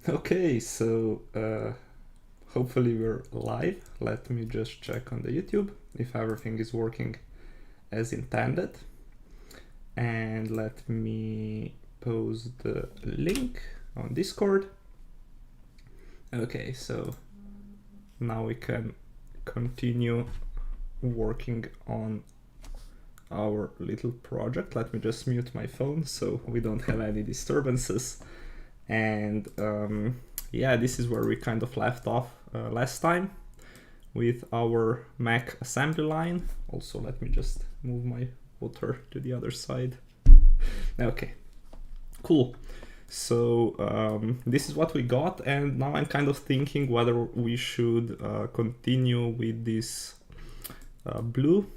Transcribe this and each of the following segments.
Okay, so hopefully we're live. Let me just check on the YouTube if everything is working as intended. And let me post the link on Discord. Okay, so now we can continue working on our little project. Let me just mute my phone so we don't have any disturbances. And yeah, this is where we kind of left off last time with our Mech assembly line. Also, let me just move my water to the other side. Okay, cool. So this is what we got, and now I'm kind of thinking whether we should continue with this blue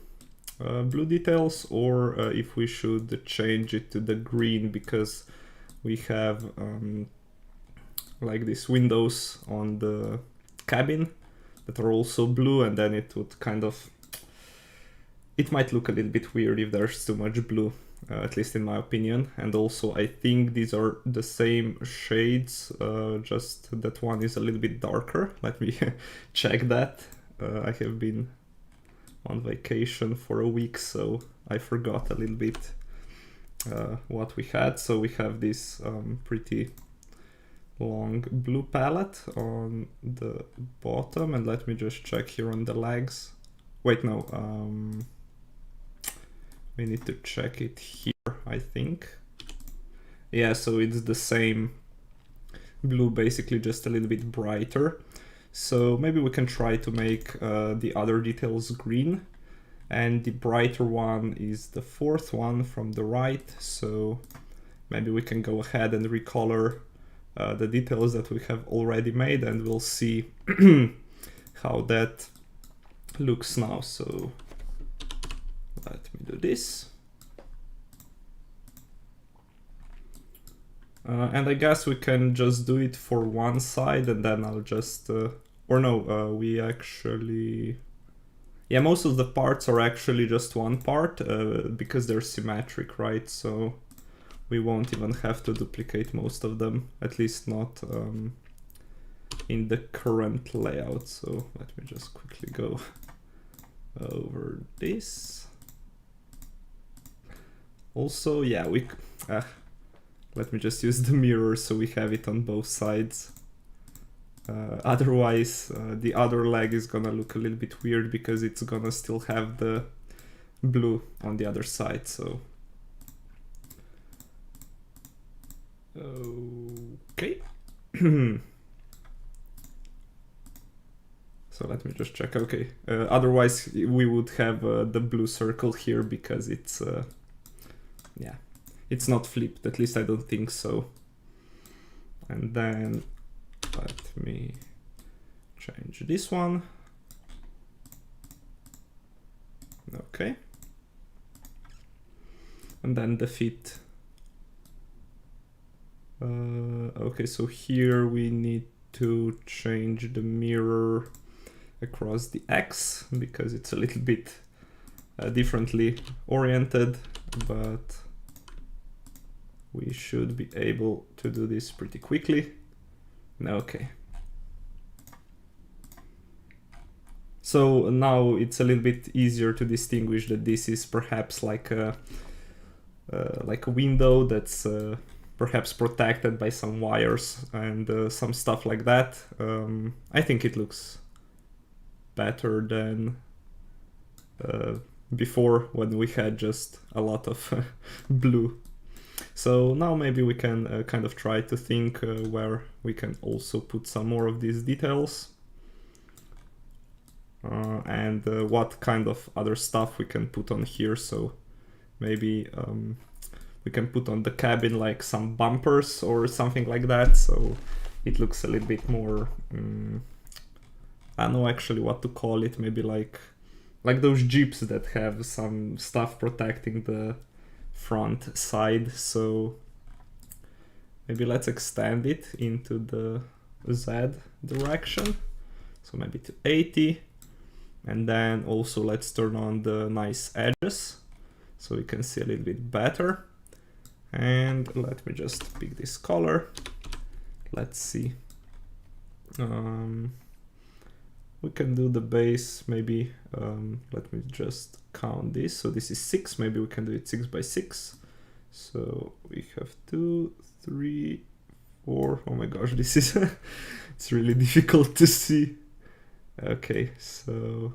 details, or if we should change it to the green, because we have like these windows on the cabin that are also blue, and then it would kind of, it might look a little bit weird if there's too much blue, at least in my opinion. And also I think these are the same shades, just that one is a little bit darker. Let me check that. I have been on vacation for a week, so I forgot a little bit what we had. So we have this pretty long blue palette on the bottom, and let me just check here on the legs. Wait, no, we need to check it here, I think. Yeah, so it's the same blue, basically just a little bit brighter. So maybe we can try to make the other details green, and the brighter one is the fourth one from the right. So maybe we can go ahead and recolor the details that we have already made, and we'll see how that looks now. So let me do this. And I guess we can just do it for one side, and then I'll just, or no, we actually, yeah, most of the parts are actually just one part, because they're symmetric, right? So we won't even have to duplicate most of them, at least not in the current layout. So let me just quickly go over this. Also, yeah, let me just use the mirror so we have it on both sides. Otherwise, the other leg is gonna look a little bit weird because it's gonna still have the blue on the other side. So okay. So let me just check. Okay, otherwise we would have the blue circle here because it's yeah, it's not flipped, at least I don't think so. And then let me change this one. Okay. And then the fit. Okay, so here we need to change the mirror across the X because it's a little bit differently oriented, but we should be able to do this pretty quickly. Okay. So now it's a little bit easier to distinguish that this is perhaps like a window that's perhaps protected by some wires and some stuff like that. I think it looks better than before when we had just a lot of blue. So now maybe we can kind of try to think where we can also put some more of these details and what kind of other stuff we can put on here. So maybe we can put on the cabin like some bumpers or something like that, so it looks a little bit more, I don't know actually what to call it, maybe like those Jeeps that have some stuff protecting the front side. So maybe let's extend it into the Z direction, so maybe to 80, and then also let's turn on the nice edges so we can see a little bit better. And let me just pick this color let's see. We can do the bass, maybe, let me just count this. So this is 6, maybe we can do it 6 by 6. So we have 2, 3, 4. Oh my gosh, this is, it's really difficult to see. Okay, so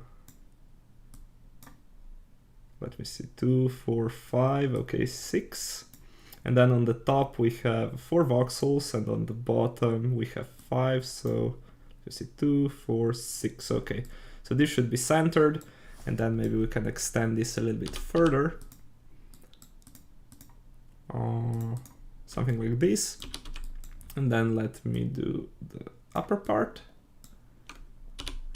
let me see, 2, 4, 5, okay, 6. And then on the top we have 4 voxels, and on the bottom we have 5, so you see 2, 4, 6, okay. So this should be centered, and then maybe we can extend this a little bit further. Something like this. And then let me do the upper part.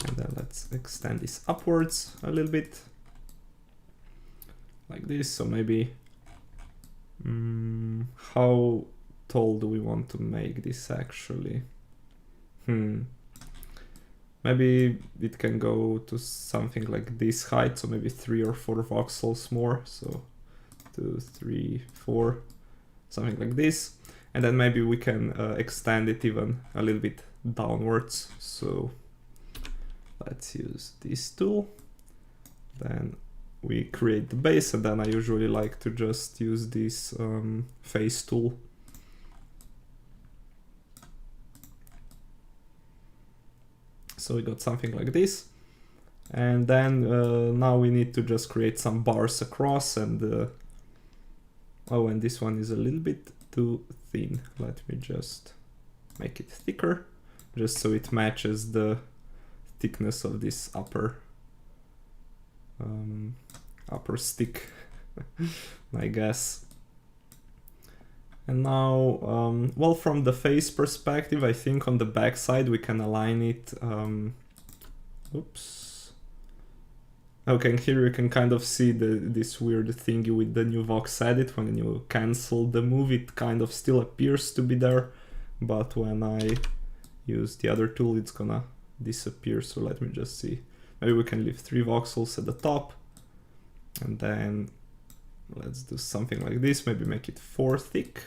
And then let's extend this upwards a little bit. Like this, so maybe... how tall do we want to make this actually? Maybe it can go to something like this height, so maybe 3 or 4 voxels more. So 2, 3, 4, something like this. And then maybe we can extend it even a little bit downwards. So let's use this tool. Then we create the base, and then I usually like to just use this face tool. So we got something like this. And then now we need to just create some bars across, and oh, and this one is a little bit too thin. Let me just make it thicker, just so it matches the thickness of this upper stick, I guess. And now, well, from the face perspective, I think on the back side we can align it. Oops. Okay, and here you can kind of see this weird thingy with the new Vox edit. When you cancel the move, it kind of still appears to be there, but when I use the other tool, it's gonna disappear. So let me just see. Maybe we can leave 3 voxels at the top, and then let's do something like this. Maybe make it 4 thick.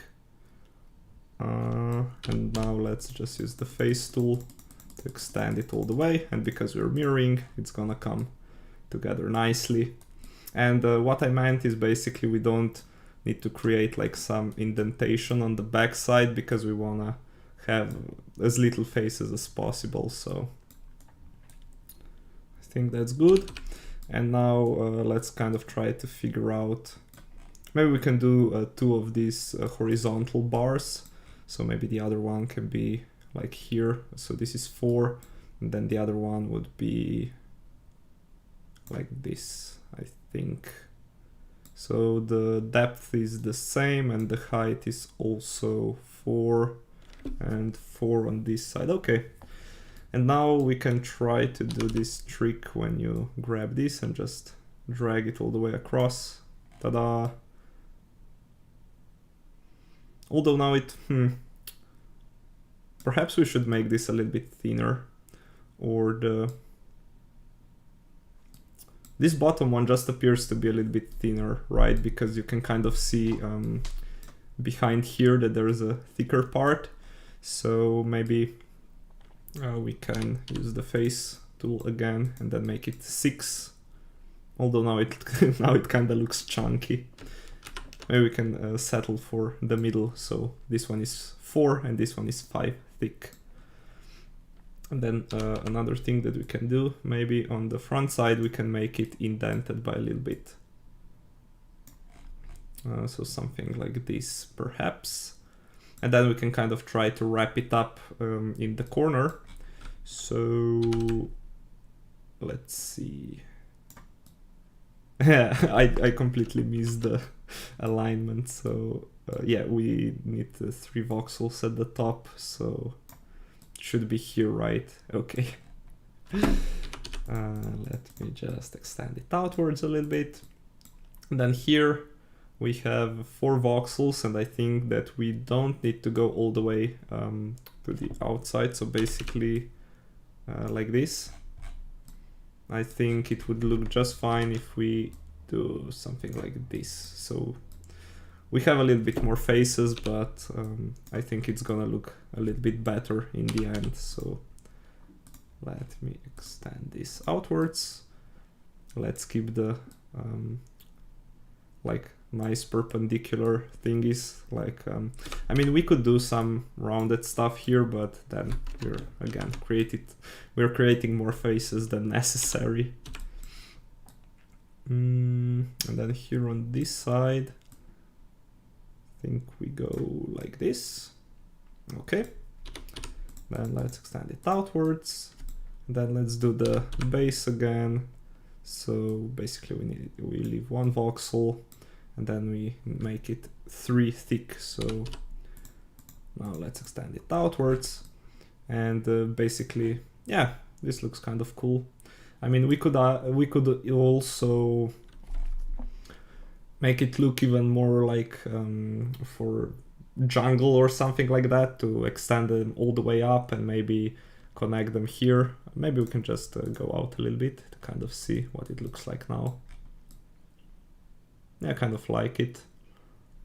And now let's just use the face tool to extend it all the way. And because we're mirroring, it's gonna come together nicely. And what I meant is basically we don't need to create like some indentation on the back side, because we wanna have as little faces as possible. So I think that's good. And now let's kind of try to figure out, maybe we can do 2 of these horizontal bars. So maybe the other one can be like here. So this is 4, and then the other one would be like this, I think. So the depth is the same, and the height is also 4 and 4 on this side. Okay. And now we can try to do this trick when you grab this and just drag it all the way across. Ta-da! Although now it... Perhaps we should make this a little bit thinner. Or this bottom one just appears to be a little bit thinner, right? Because you can kind of see behind here that there is a thicker part. So maybe we can use the face tool again and then make it 6. Although now it now it kind of looks chunky. Maybe we can settle for the middle. So this one is 4 and this one is 5 thick. And then another thing that we can do, maybe on the front side we can make it indented by a little bit. So something like this perhaps. And then we can kind of try to wrap it up in the corner. So let's see. Yeah, I completely missed the alignment. So yeah, we need 3 voxels at the top. So it should be here, right? Okay. Let me just extend it outwards a little bit. And then here we have 4 voxels, and I think that we don't need to go all the way to the outside. So basically like this. I think it would look just fine if we do something like this. So we have a little bit more faces, but I think it's gonna look a little bit better in the end. So let me extend this outwards. Let's keep the like nice perpendicular thingies. Like I mean, we could do some rounded stuff here, but then we're again we're creating more faces than necessary. And then here on this side, I think we go like this. Okay, then let's extend it outwards. Then let's do the base again. So basically we leave 1 voxel and then we make it 3 thick. So now let's extend it outwards, and basically, yeah, this looks kind of cool. I mean, we could also make it look even more like for jungle or something like that, to extend them all the way up and maybe connect them here. Maybe we can just go out a little bit to kind of see what it looks like now. Yeah, I kind of like it.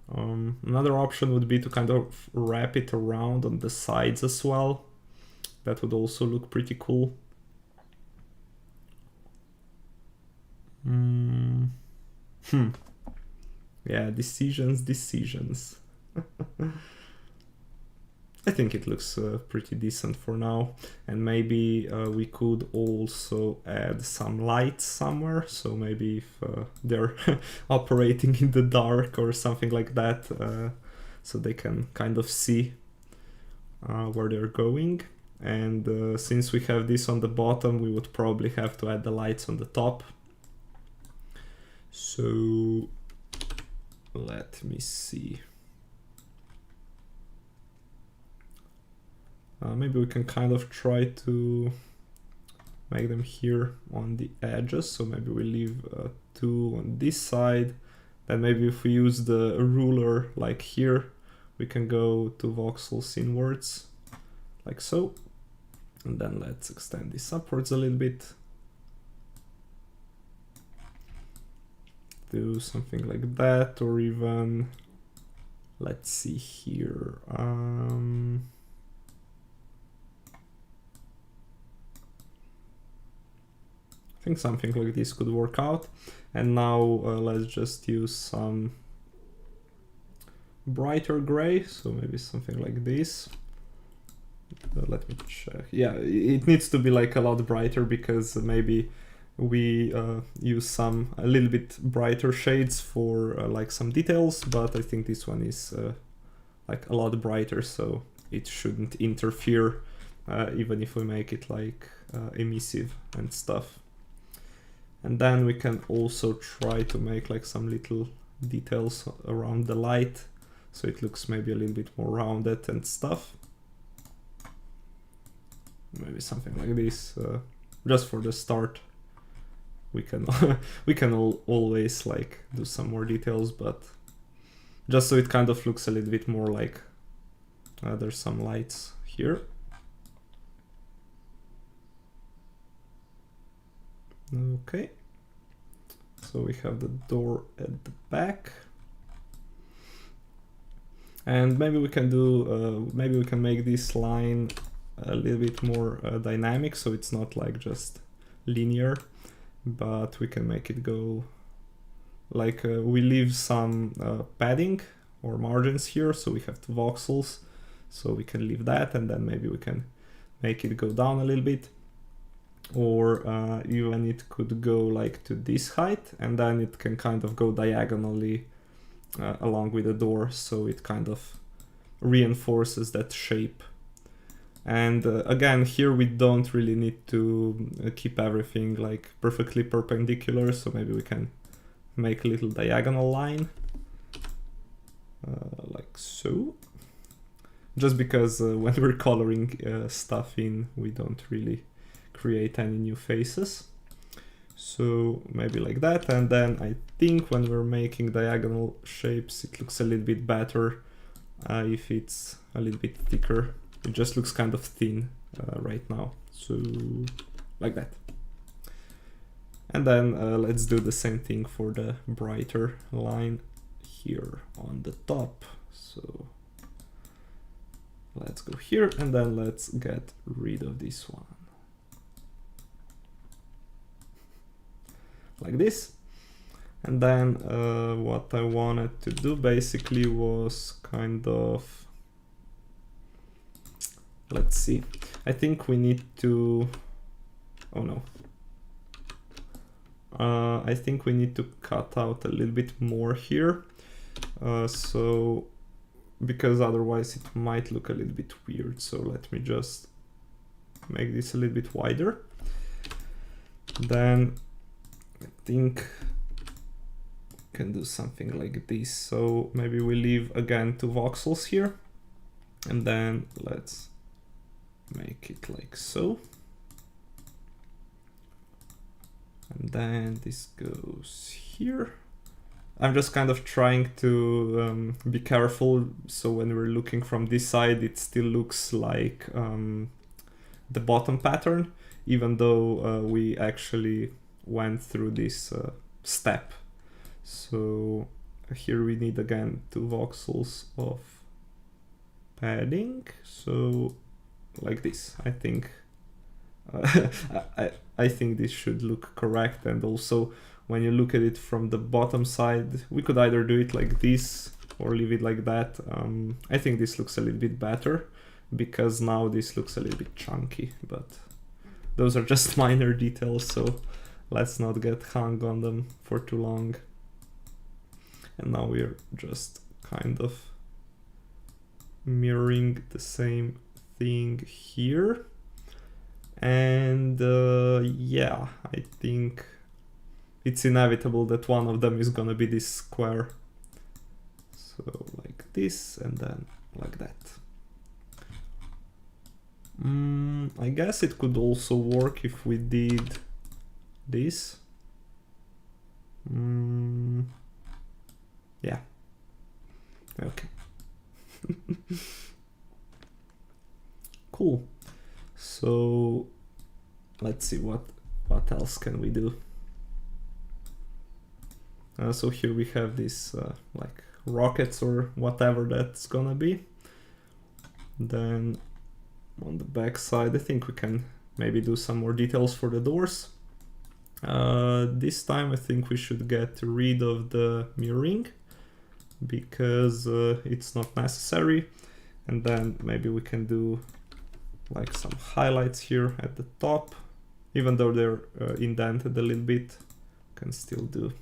Another option would be to kind of wrap it around on the sides as well. That would also look pretty cool. Yeah, decisions. I think it looks pretty decent for now, and maybe we could also add some lights somewhere, so maybe if they're operating in the dark or something like that, so they can kind of see where they're going. And since we have this on the bottom, we would probably have to add the lights on the top. So let me see. Maybe we can kind of try to make them here on the edges. So maybe we leave 2 on this side. Then maybe if we use the ruler like here, we can go 2 voxels inwards, like so. And then let's extend this upwards a little bit. Do something like that, or even, let's see here. I think something like this could work out. And now let's just use some brighter gray, so maybe something like this. Let me check. Yeah, it needs to be like a lot brighter, because maybe we use a little bit brighter shades for like some details, but I think this one is like a lot brighter, so it shouldn't interfere even if we make it like emissive and stuff. And then we can also try to make like some little details around the light, so it looks maybe a little bit more rounded and stuff. Maybe something like this, just for the start. We can always like do some more details, but just so it kind of looks a little bit more like there's some lights here. Okay, so we have the door at the back, and maybe we can do maybe we can make this line a little bit more dynamic, so it's not like just linear, but we can make it go like we leave some padding or margins here, so we have 2 voxels, so we can leave that, and then maybe we can make it go down a little bit. Or even it could go like to this height, and then it can kind of go diagonally along with the door, so it kind of reinforces that shape. And again, here we don't really need to keep everything like perfectly perpendicular, so maybe we can make a little diagonal line like so, just because when we're coloring stuff in, we don't really create any new faces. So maybe like that, and then I think when we're making diagonal shapes, it looks a little bit better if it's a little bit thicker. It just looks kind of thin right now, so like that. And then let's do the same thing for the brighter line here on the top. So let's go here and then let's get rid of this one. Like this. And then what I wanted to do basically was kind of, let's see, I think we need to, oh no. I think we need to cut out a little bit more here. So, because otherwise it might look a little bit weird. So let me just make this a little bit wider. Then I think we can do something like this. So maybe we leave again 2 voxels here. And then let's make it like so. And then this goes here. I'm just kind of trying to be careful, so when we're looking from this side it still looks like the bottom pattern, even though we actually went through this step. So here we need again 2 voxels of padding, so like this. I think I think this should look correct. And also when you look at it from the bottom side, we could either do it like this or leave it like that. I think this looks a little bit better because now this looks a little bit chunky, but those are just minor details, so let's not get hung on them for too long. And now we're just kind of mirroring the same thing here. And yeah, I think it's inevitable that one of them is gonna be this square. So like this and then like that. I guess it could also work if we did this. Yeah. Okay. Cool. So let's see what else can we do. So here we have this like rockets or whatever that's gonna be. Then on the back side, I think we can maybe do some more details for the doors. This time I think we should get rid of the mirroring because it's not necessary. And then maybe we can do like some highlights here at the top, even though they're indented a little bit, can still do.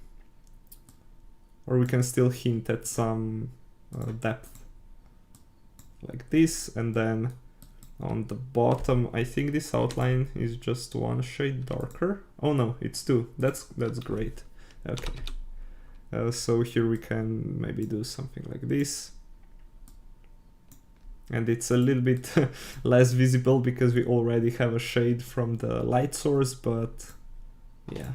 Or we can still hint at some depth like this. And then on the bottom, I think this outline is just 1 shade darker. Oh no, it's 2. That's great. Okay. So here we can maybe do something like this. And it's a little bit less visible because we already have a shade from the light source, but yeah.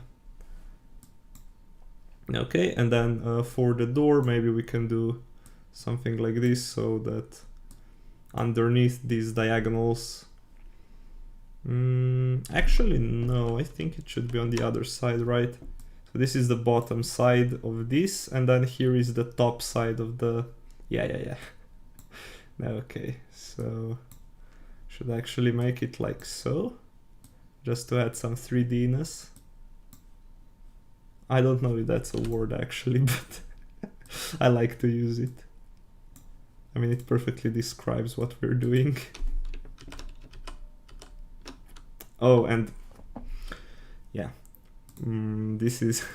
Okay, and then for the door, maybe we can do something like this so that underneath these diagonals, actually no, I think it should be on the other side, right? So this is the bottom side of this, and then here is the top side of the, yeah. Okay, so should actually make it like so, just to add some 3D-ness. I don't know if that's a word actually, but I like to use it. I mean, it perfectly describes what we're doing. Oh, and yeah, this is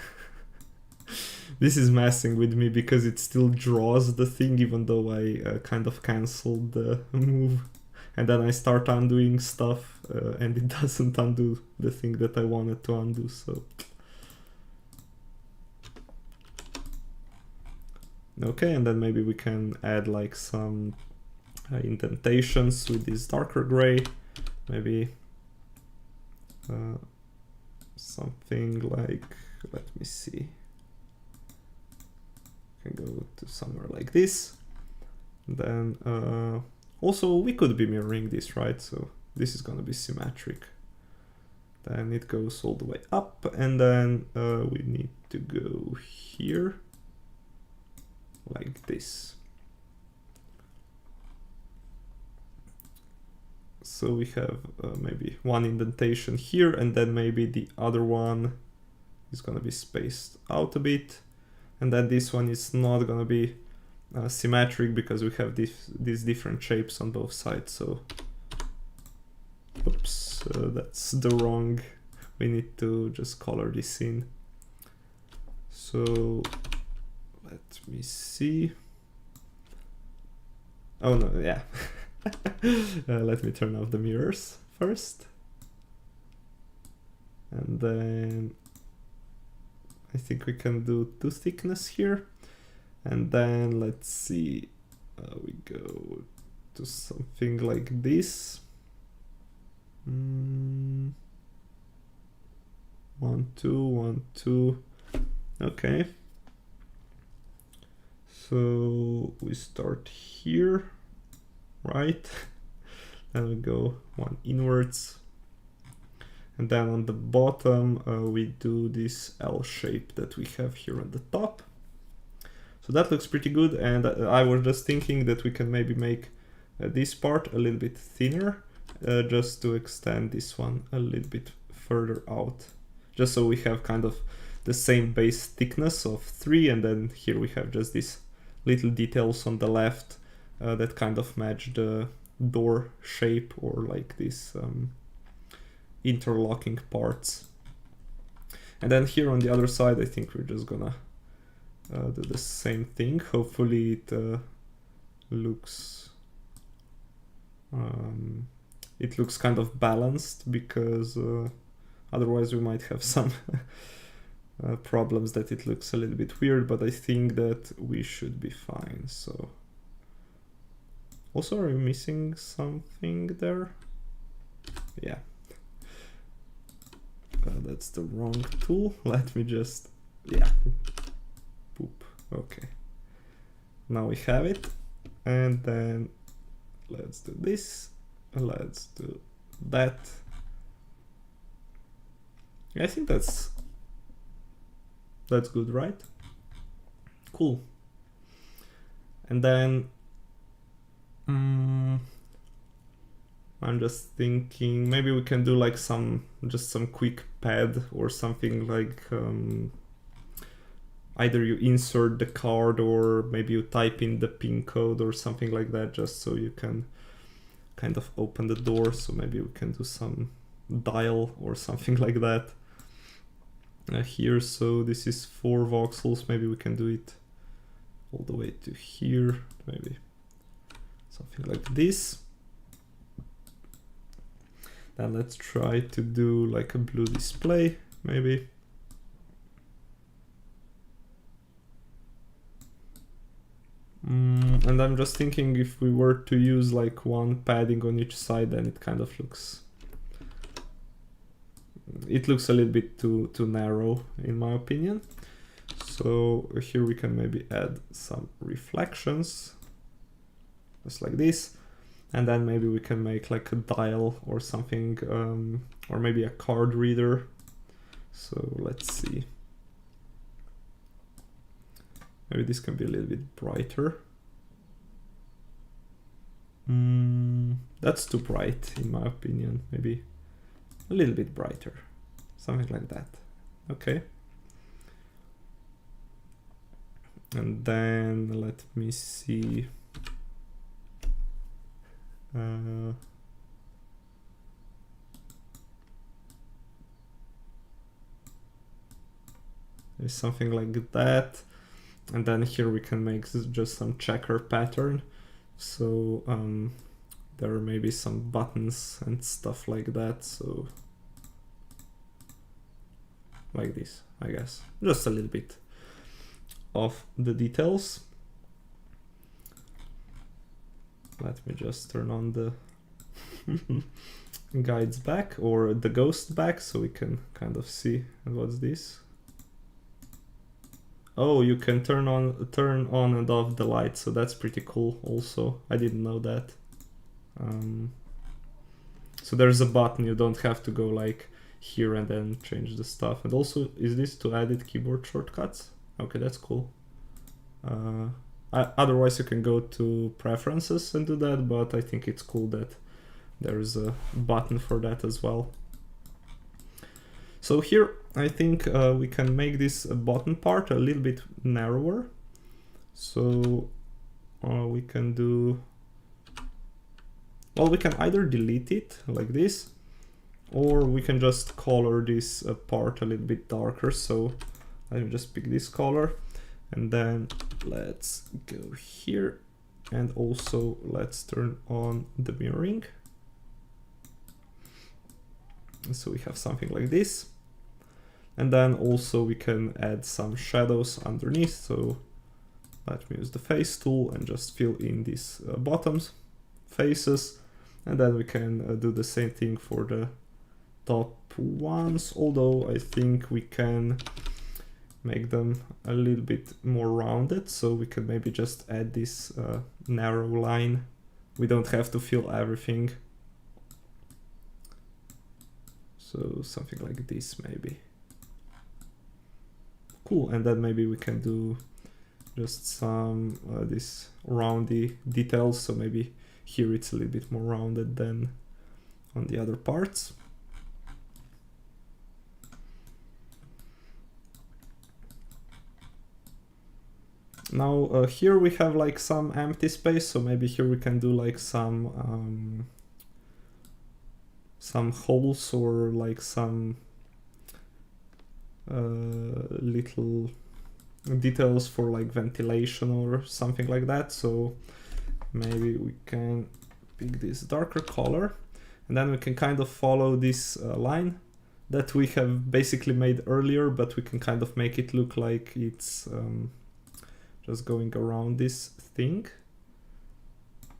this is messing with me because it still draws the thing even though I kind of canceled the move, and then I start undoing stuff and it doesn't undo the thing that I wanted to undo. So okay, and then maybe we can add like some indentations with this darker gray, maybe something like, let me see, can go to somewhere like this. Then also we could be mirroring this, right? So this is gonna be symmetric. Then it goes all the way up, and then we need to go here. like this. So we have maybe one indentation here, and then maybe the other one is gonna be spaced out a bit, and then this one is not gonna be symmetric because we have these different shapes on both sides. So oops, that's the wrong, we need to just color this in. So let me see. Oh no, yeah. Let me turn off the mirrors first. And then I think we can do 2 thickness here. And then let's see, we go to something like this. 1, 2, 1, 2. Okay. So we start here, right? Then we go 1 inwards. And then on the bottom, we do this L shape that we have here on the top. So that looks pretty good. And I was just thinking that we can maybe make this part a little bit thinner, just to extend this one a little bit further out. Just so we have kind of the same base thickness of 3, and then here we have just these little details on the left that kind of match the door shape, or like this interlocking parts. And then here on the other side, I think we're just gonna do the same thing. Hopefully it looks kind of balanced, because otherwise we might have some problems that it looks a little bit weird, but I think that we should be fine. So also, are we missing something there? Yeah. That's the wrong tool. Let me just, yeah, poop. Okay. Now we have it. And then let's do this. Let's do that. I think that's good, right? Cool. And then I'm just thinking maybe we can do like some quick pad or something, like either you insert the card or maybe you type in the pin code or something like that, just so you can kind of open the door. So maybe we can do some dial or something like that here. So this is 4 voxels, maybe we can do it all the way to here, maybe something like this. Then let's try to do like a blue display, maybe. And I'm just thinking, if we were to use like 1 padding on each side, then it kind of looks, it looks a little bit too narrow in my opinion. So here we can maybe add some reflections, just like this. And then maybe we can make like a dial or something, or maybe a card reader. So let's see. Maybe this can be a little bit brighter. That's too bright in my opinion. Maybe a little bit brighter, something like that. Okay. And then let me see. There's something like that. And then here we can make just some checker pattern. So there are maybe some buttons and stuff like that. So like this, I guess, just a little bit of the details. Let me just turn on the guides back, or the ghost back, so we can kind of see. And what's this? Oh, you can turn on and off the light, so that's pretty cool also. I didn't know that. So there's a button, you don't have to go like here and then change the stuff. And also, is this to edit keyboard shortcuts? Okay, that's cool. Otherwise you can go to preferences and do that, but I think it's cool that there's a button for that as well. So here I think we can make this bottom part a little bit narrower. So we can do, well, we can either delete it like this, or we can just color this part a little bit darker. So let me just pick this color, and then let's go here, and also let's turn on the mirroring. So we have something like this. And then also we can add some shadows underneath. So let me use the face tool and just fill in these bottoms faces. And then we can do the same thing for the top ones, although I think we can make them a little bit more rounded. So we can maybe just add this narrow line. We don't have to fill everything. So something like this maybe. Cool, and then maybe we can do just some this roundy details. So maybe here it's a little bit more rounded than on the other parts. Now here we have like some empty space, so maybe here we can do like some holes or like some little details for like ventilation or something like that. So maybe we can pick this darker color, and then we can kind of follow this line that we have basically made earlier, but we can kind of make it look like it's just going around this thing.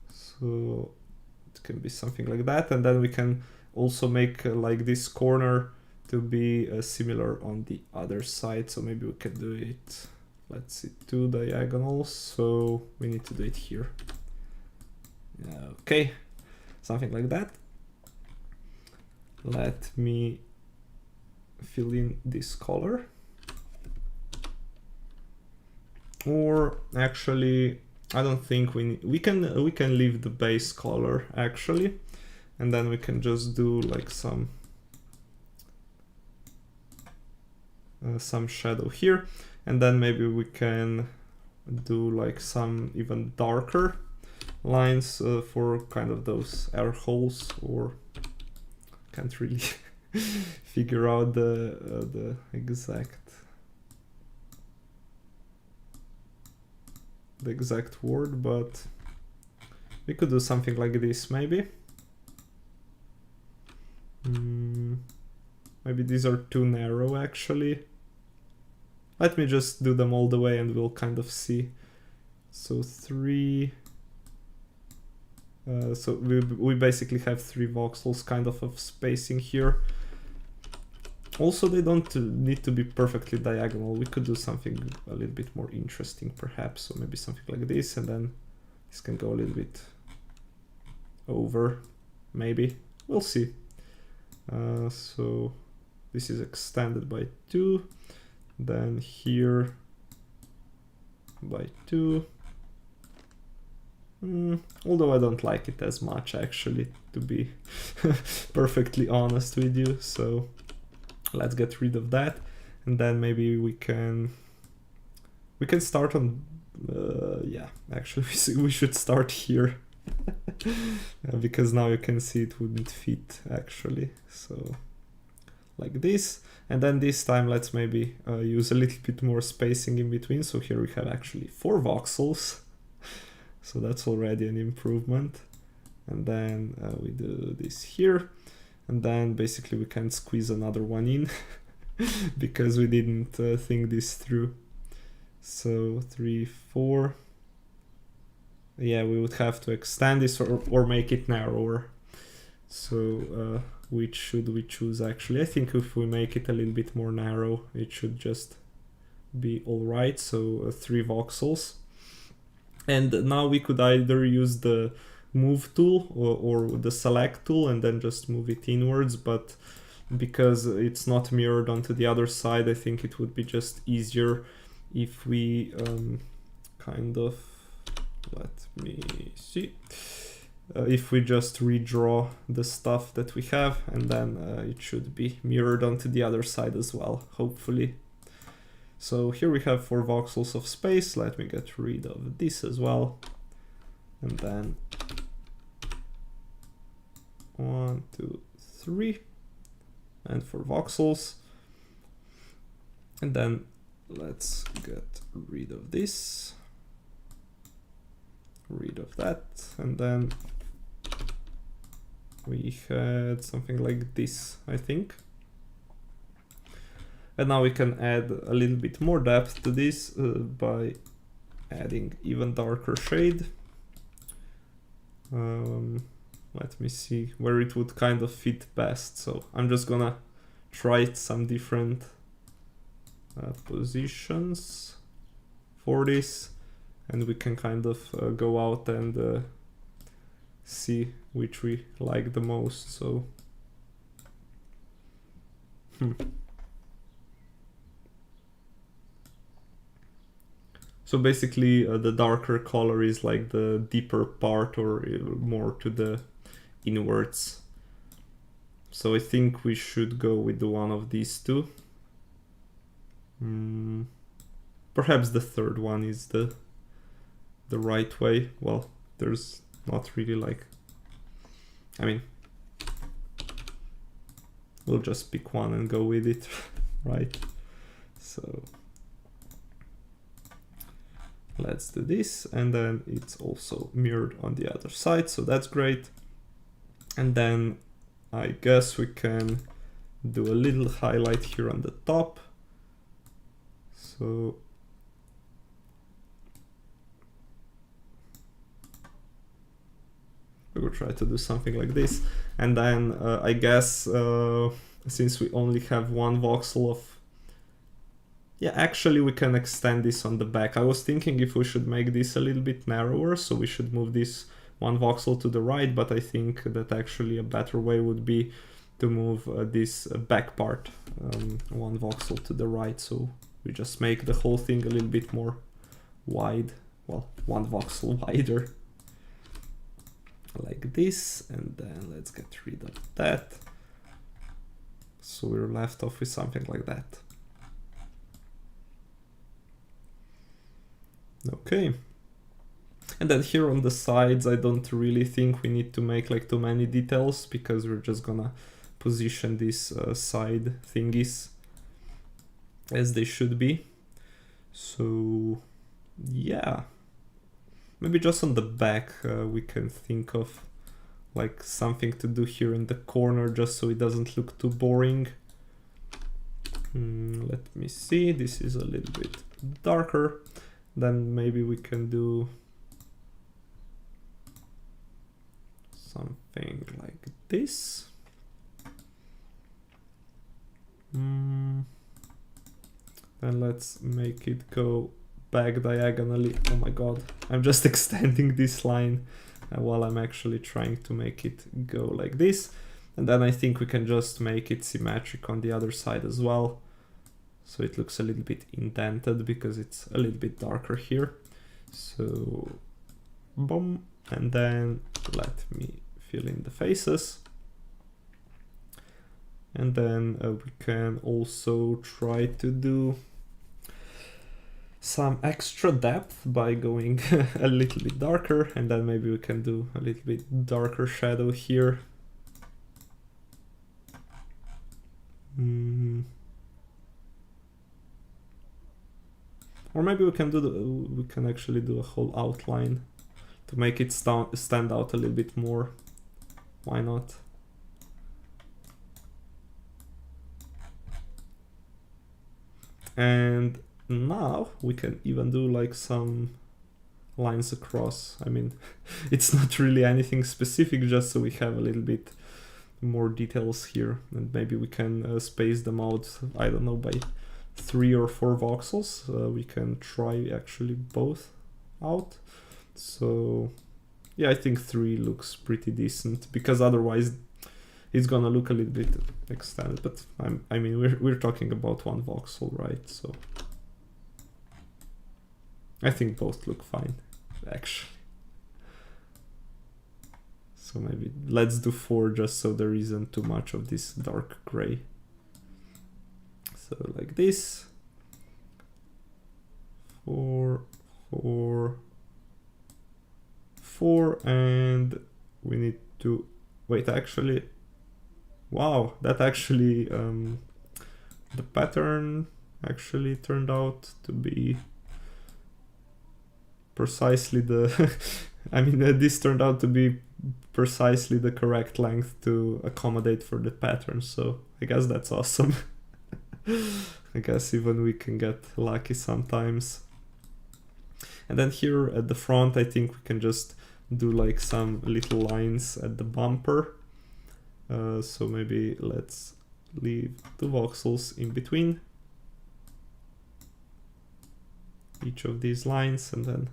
So it can be something like that, and then we can also make like this corner to be similar on the other side. So maybe we can do it, let's see, 2 diagonals. So we need to do it here. Okay, something like that. Let me fill in this color. Or actually, I don't think we can leave the base color actually, and then we can just do like some shadow here, and then maybe we can do like some even darker lines for kind of those air holes, or can't really figure out the exact word, but we could do something like this maybe. Maybe these are too narrow actually. Let me just do them all the way and we'll kind of see. So 3. So we basically have 3 voxels kind of spacing here. Also, they don't need to be perfectly diagonal. We could do something a little bit more interesting perhaps. So maybe something like this, and then this can go a little bit over, maybe. We'll see. So this is extended by 2. Then here by 2. Although I don't like it as much actually, to be perfectly honest with you. So let's get rid of that, and then maybe we can start on yeah, actually we should start here because now you can see it wouldn't fit actually. So like this, and then this time let's maybe use a little bit more spacing in between. So here we have actually 4 voxels, so that's already an improvement. And then we do this here, and then basically we can squeeze another one in because we didn't think this through. So 3, 4. Yeah, we would have to extend this or make it narrower. So which should we choose actually? I think if we make it a little bit more narrow, it should just be all right. So 3 voxels. And now we could either use the move tool or the select tool and then just move it inwards, but because it's not mirrored onto the other side, I think it would be just easier if we kind of let me see. If we just redraw the stuff that we have, and then it should be mirrored onto the other side as well, hopefully. So here we have 4 voxels of space. Let me get rid of this as well. And then 1, 2, 3, and 4 voxels. And then let's get rid of this, rid of that, and then we had something like this, I think. And now we can add a little bit more depth to this by adding even darker shade. Let me see where it would kind of fit best. So I'm just gonna try some different positions for this, and we can kind of go out and see which we like the most. So So basically the darker color is like the deeper part, or more to the inwards. So I think we should go with the one of these two. Perhaps the third one is the right way. Well, there's not really like, I mean, we'll just pick one and go with it, right? So let's do this, and then it's also mirrored on the other side, so that's great. And then I guess we can do a little highlight here on the top. So we will try to do something like this. And then I guess since we only have 1 voxel of, yeah, actually we can extend this on the back. I was thinking if we should make this a little bit narrower, so we should move this 1 voxel to the right, but I think that actually a better way would be to move this back part 1 voxel to the right, so we just make the whole thing a little bit more wide, well, 1 voxel wider, like this. And then let's get rid of that, so we're left off with something like that. Okay, and then here on the sides I don't really think we need to make like too many details, because we're just gonna position these side thingies as they should be. So yeah, maybe just on the back we can think of like something to do here in the corner, just so it doesn't look too boring. Let me see, this is a little bit darker. Then maybe we can do something like this. Then let's make it go back diagonally. Oh my god, I'm just extending this line while I'm actually trying to make it go like this. And then I think we can just make it symmetric on the other side as well, so it looks a little bit indented because it's a little bit darker here. So boom, and then let me fill in the faces. And then we can also try to do some extra depth by going a little bit darker, and then maybe we can do a little bit darker shadow here. Or maybe we can do we can actually do a whole outline to make it stand out a little bit more. Why not? And now we can even do like some lines across. I mean, it's not really anything specific, just so we have a little bit more details here, and maybe we can space them out, I don't know, by 3 or 4 voxels. We can try actually both out. So yeah, I think 3 looks pretty decent, because otherwise it's gonna look a little bit extended. But I mean, we're talking about 1 voxel, right? So I think both look fine, actually. So maybe let's do 4 just so there isn't too much of this dark gray. So like this. 4, 4, 4, and we need to wait, actually. Wow, that actually the pattern actually turned out to be precisely the I mean, this turned out to be precisely the correct length to accommodate for the pattern, so I guess that's awesome. I guess even we can get lucky sometimes. And then here at the front, I think we can just do like some little lines at the bumper. So maybe let's leave 2 voxels in between each of these lines, and then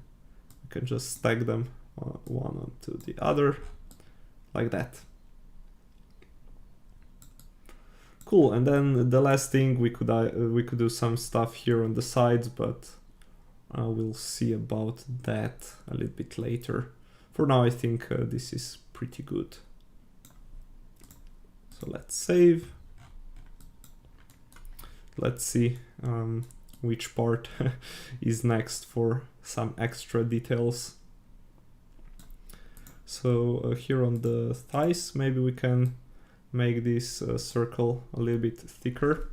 we can just stack them one onto the other like that. Cool. And then the last thing, we could do some stuff here on the sides, but we'll see about that a little bit later. For now, I think this is pretty good. So let's save. Let's see which part is next for some extra details. So here on the thighs, maybe we can make this circle a little bit thicker.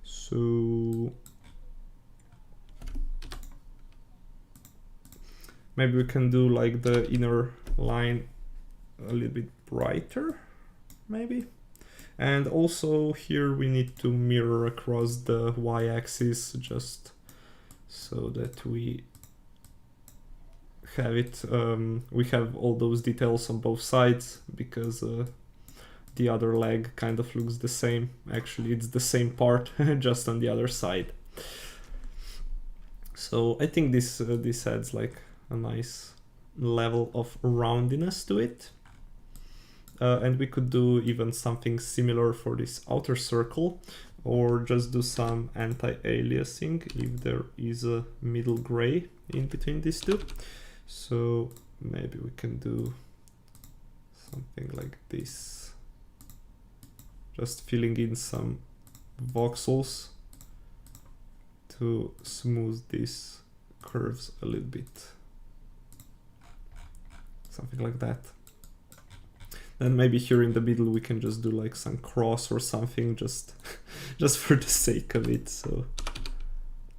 So maybe we can do like the inner line a little bit brighter, maybe. And also here we need to mirror across the y-axis just so that we have it, we have all those details on both sides, because the other leg kind of looks the same. Actually, it's the same part, just on the other side. So I think this adds like a nice level of roundiness to it. And we could do even something similar for this outer circle, or just do some anti-aliasing if there is a middle gray in between these two. So maybe we can do something like this, just filling in some voxels to smooth these curves a little bit, something like that. Then maybe here in the middle we can just do like some cross or something, just for the sake of it. So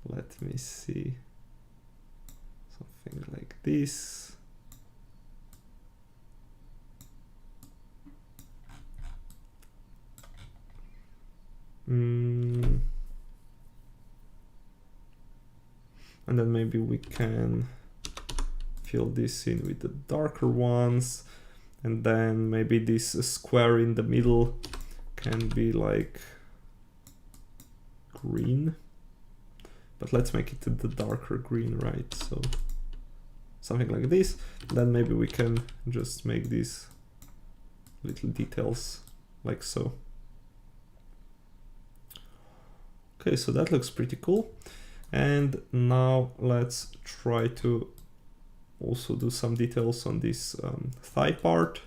let me see, something like this. And then maybe we can fill this in with the darker ones. And then maybe this square in the middle can be like green, but let's make it the darker green, right? So something like this. Then maybe we can just make these little details like so. Okay, so that looks pretty cool. And now let's try to also do some details on this thigh part.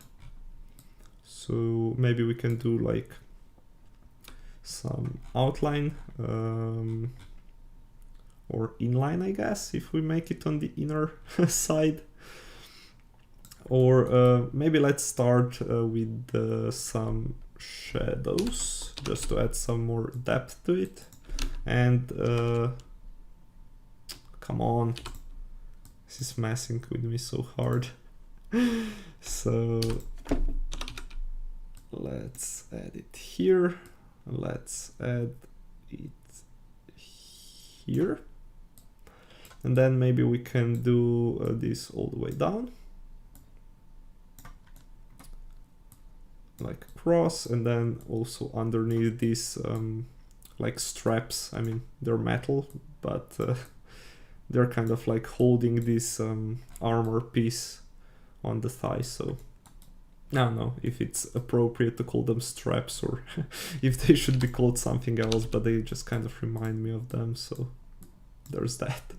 So maybe we can do like some outline or inline, I guess, if we make it on the inner side. Or maybe let's start with some shadows, just to add some more depth to it. And come on, this is messing with me so hard. So let's add it here. Let's add it here. And then maybe we can do this all the way down, like across, and then also underneath these like straps. I mean, they're metal, but they're kind of like holding this armor piece on the thigh. So I don't know if it's appropriate to call them straps or if they should be called something else, but they just kind of remind me of them. So there's that.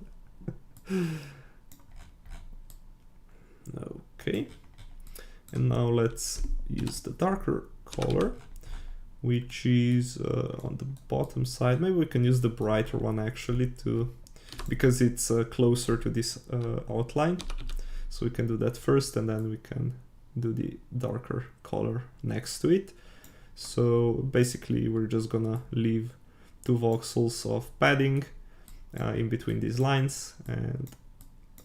Okay, and now let's use the darker color, which is on the bottom side. Maybe we can use the brighter one actually to, because it's closer to this outline. So we can do that first, and then we can do the darker color next to it. So basically we're just gonna leave 2 voxels of padding in between these lines, and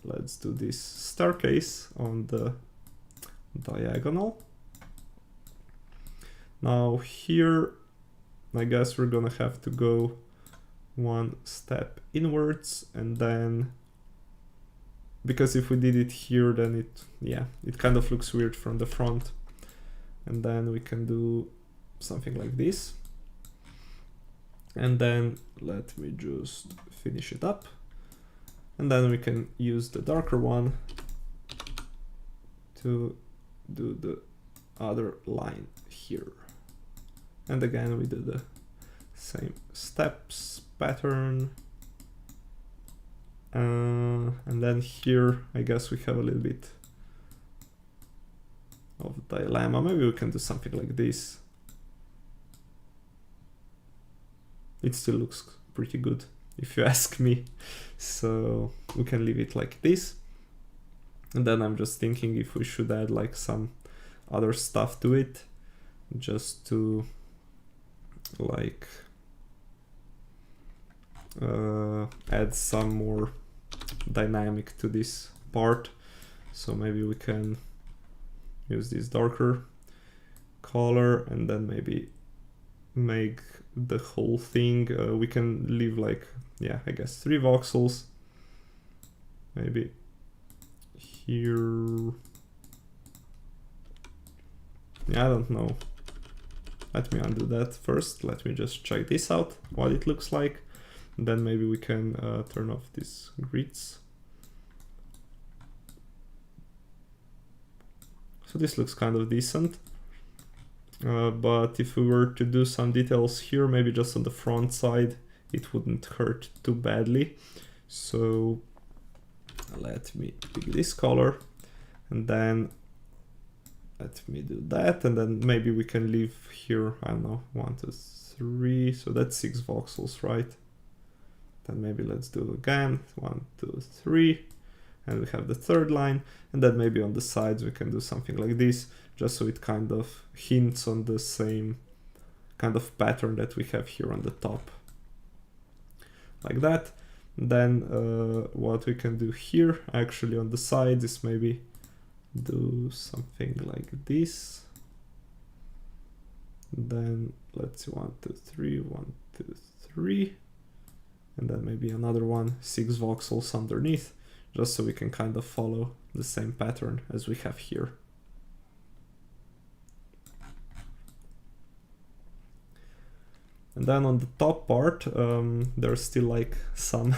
let's do this staircase on the diagonal. Now here, I guess we're gonna have to go 1 step inwards, and then, because if we did it here, then it kind of looks weird from the front. And then we can do something like this. And then let me just finish it up. And then we can use the darker one to do the other line here. And again, we do the same steps pattern. And then here, I guess we have a little bit of dilemma. Maybe we can do something like this. It still looks pretty good, if you ask me. So we can leave it like this. And then I'm just thinking if we should add like some other stuff to it, just to like add some more dynamic to this part. So maybe we can use this darker color, and then maybe make the whole thing, we can leave like, yeah, I guess 3 voxels, maybe here. Yeah, I don't know. Let me undo that first. Let me just check this out, what it looks like. And then maybe we can turn off these grids. So this looks kind of decent. But if we were to do some details here, maybe just on the front side, it wouldn't hurt too badly. So let me pick this color, and then let me do that, and then maybe we can leave here, I don't know, 1, 2, 3, so that's 6 voxels, right? Then maybe let's do again 1, 2, 3, and we have the third line, and then maybe on the sides we can do something like this, just so it kind of hints on the same kind of pattern that we have here on the top, like that. And then what we can do here actually on the sides is maybe do something like this. Then let's see, 1, 2, 3, 1, 2, 3, and then maybe another one, 6 voxels underneath, just so we can kind of follow the same pattern as we have here. And then on the top part, there's still like some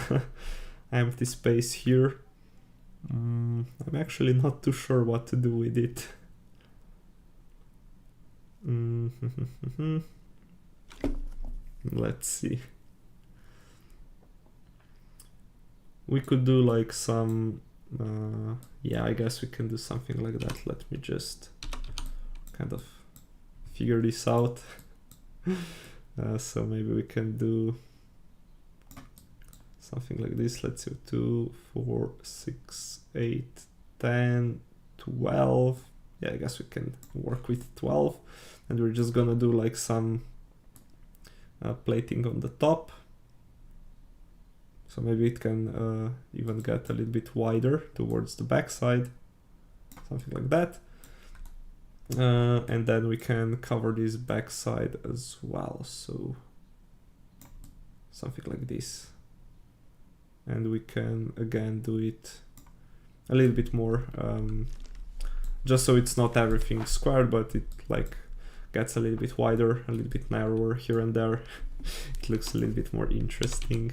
empty space here. I'm actually not too sure what to do with it. Let's see. We could do like some, yeah, I guess we can do something like that. Let me just kind of figure this out. So maybe we can do something like this. Let's see, 2, 4, 6, 8, 10, 12. Yeah, I guess we can work with 12. And we're just gonna do like some plating on the top. So maybe it can even get a little bit wider towards the backside, something like that. And then we can cover this backside as well, so something like this. And we can again do it a little bit more, just so it's not everything squared, but it like gets a little bit wider, a little bit narrower here and there. It looks a little bit more interesting.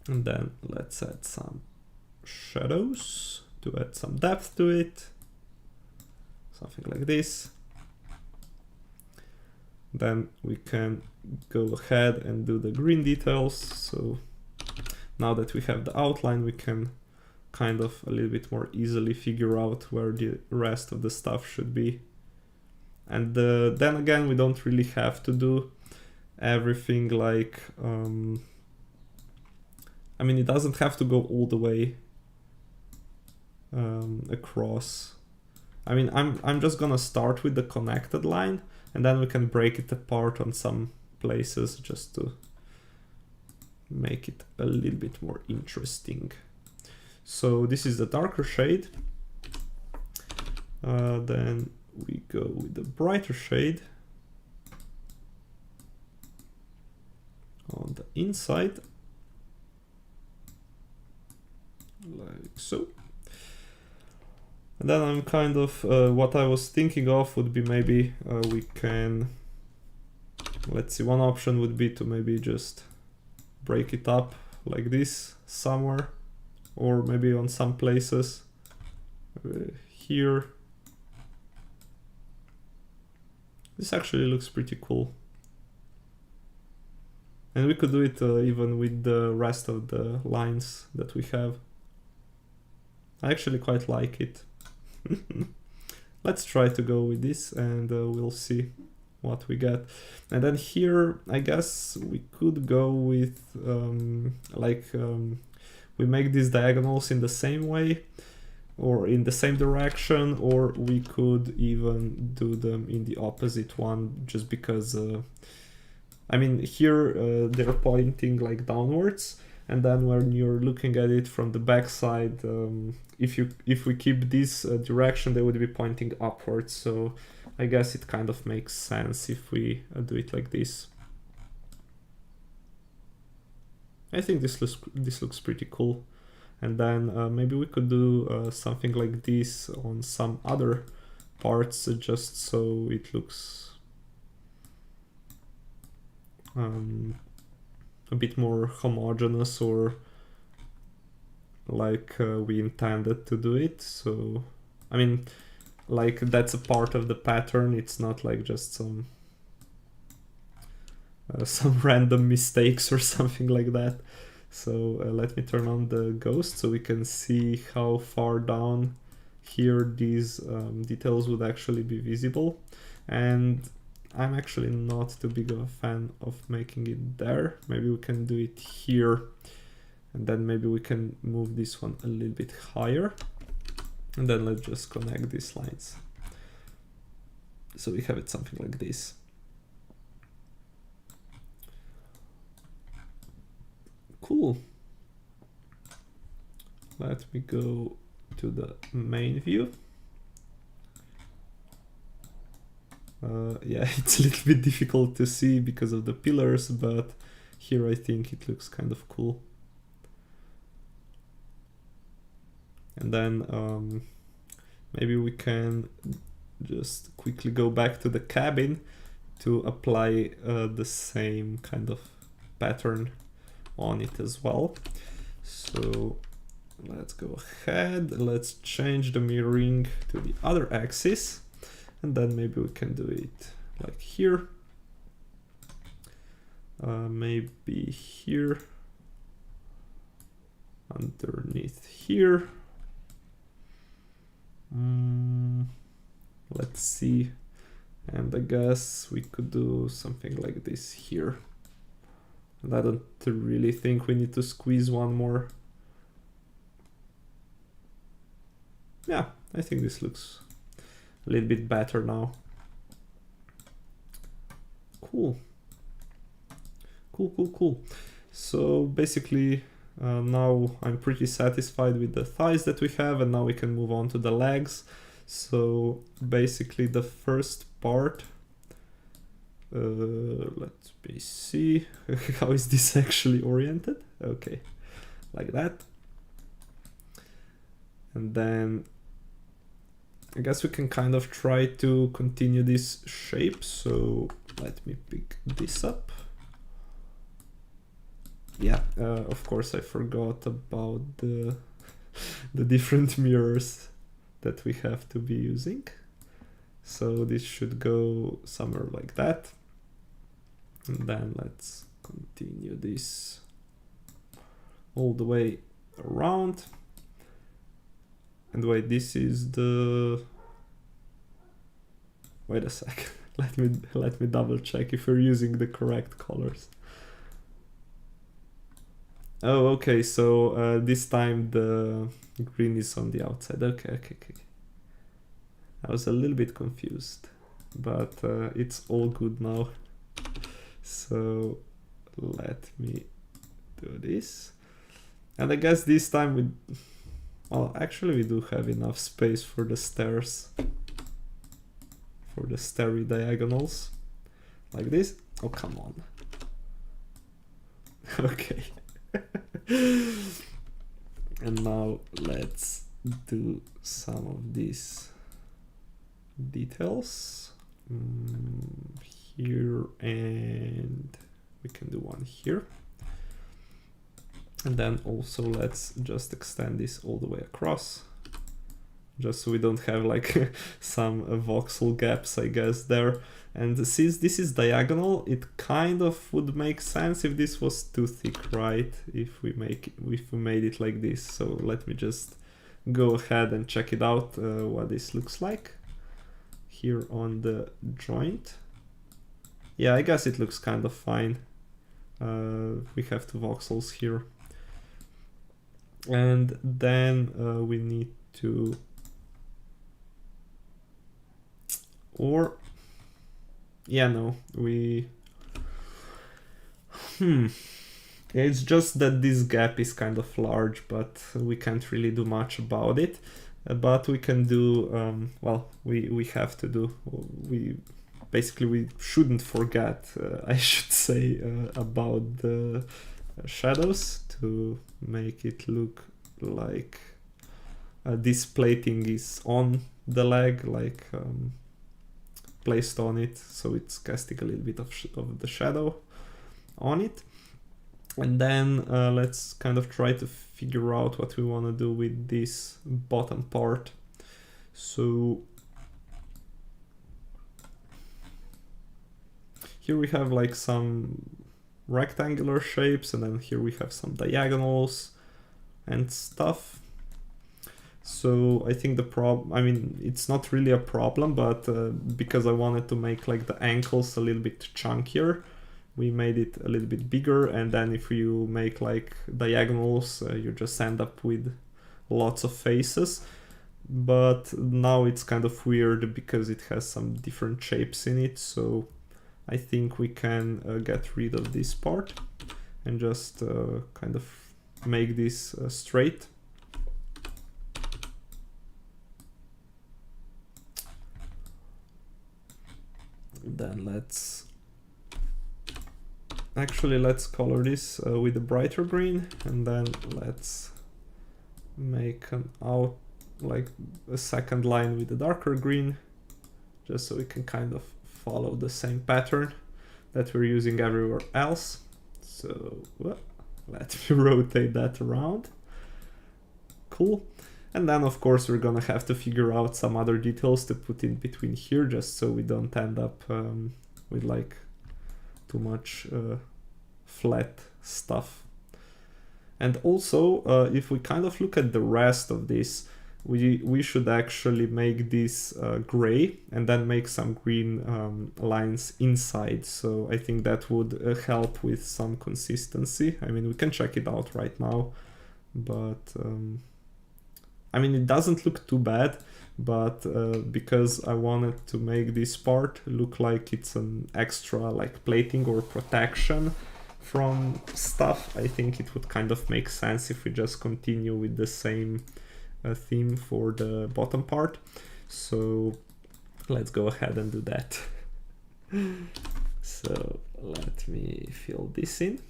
And then let's add some shadows to add some depth to it. Something like this. Then we can go ahead and do the green details. So now that we have the outline, we can kind of a little bit more easily figure out where the rest of the stuff should be. And then again, we don't really have to do everything like, I mean, it doesn't have to go all the way across. I mean, I'm just gonna start with the connected line, and then we can break it apart on some places just to make it a little bit more interesting. So this is the darker shade. Then we go with the brighter shade on the inside, like so. And then I'm kind of, what I was thinking of would be maybe we can, let's see, one option would be to maybe just break it up like this somewhere, or maybe on some places here. This actually looks pretty cool. And we could do it even with the rest of the lines that we have. I actually quite like it. Let's try to go with this, and we'll see what we get. And then here, I guess we could go with we make these diagonals in the same way or in the same direction, or we could even do them in the opposite one, just because I mean, here they're pointing like downwards, and then when you're looking at it from the back side, if we keep this direction, they would be pointing upwards. So I guess it kind of makes sense if we do it like this. I think this looks pretty cool. And then maybe we could do something like this on some other parts, just so it looks a bit more homogeneous, or like we intended to do it. So I mean, like, that's a part of the pattern. It's not like just some random mistakes or something like that. So let me turn on the ghost so we can see how far down here these details would actually be visible. And I'm actually not too big of a fan of making it there. Maybe we can do it here, and then maybe we can move this one a little bit higher, and then let's just connect these lines. So we have it something like this. Cool. Let me go to the main view. Yeah, it's a little bit difficult to see because of the pillars, but here I think it looks kind of cool. And then maybe we can just quickly go back to the cabin to apply the same kind of pattern on it as well. So let's go ahead, let's change the mirroring to the other axis, and then maybe we can do it like here, maybe here, underneath here. Let's see, and I guess we could do something like this here. And I don't really think we need to squeeze one more. Yeah, I think this looks a little bit better now. Cool. Cool. So basically now I'm pretty satisfied with the thighs that we have, and now we can move on to the legs. So basically the first part, let me see, how is this actually oriented? Okay, like that. And then I guess we can kind of try to continue this shape. So let me pick this up. Yeah, of course I forgot about the different mirrors that we have to be using. So this should go somewhere like that. And then let's continue this all the way around. And wait, this is the... Wait a sec. let me double check if we're using the correct colors. Oh, okay, so this time the green is on the outside. Okay. I was a little bit confused, but it's all good now. So let me do this. And I guess this time we... Well, actually we do have enough space for the stairs. For the starry diagonals. Like this. Oh, come on. Okay. And now let's do some of these details here, and we can do one here. And then also let's just extend this all the way across, just so we don't have like some voxel gaps, I guess, there. And since this is diagonal, it kind of would make sense if this was too thick, right? If we made it like this. So let me just go ahead and check it out, what this looks like here on the joint. Yeah, I guess it looks kind of fine. We have two voxels here. And then we need to... Or... Yeah, no, we... It's just that this gap is kind of large, but we can't really do much about it. But we can do, well, we have to do, we shouldn't forget, I should say, about the shadows to make it look like this plating is on the leg, like placed on it, so it's casting a little bit of the shadow on it. And then let's kind of try to figure out what we want to do with this bottom part. So here we have like some rectangular shapes, and then here we have some diagonals and stuff. So I think the problem, I mean, it's not really a problem, but because I wanted to make like the ankles a little bit chunkier, we made it a little bit bigger. And then if you make like diagonals, you just end up with lots of faces. But now it's kind of weird because it has some different shapes in it. So I think we can get rid of this part and just kind of make this straight. Then let's color this with a brighter green, and then let's make like a second line with a darker green, just so we can kind of follow the same pattern that we're using everywhere else. So let me rotate that around. Cool. And then of course we're gonna have to figure out some other details to put in between here, just so we don't end up with like too much flat stuff. And also if we kind of look at the rest of this, we should actually make this gray and then make some green lines inside. So I think that would help with some consistency. I mean, we can check it out right now, but I mean, it doesn't look too bad, but because I wanted to make this part look like it's an extra like plating or protection from stuff, I think it would kind of make sense if we just continue with the same theme for the bottom part. So let's go ahead and do that. So let me fill this in.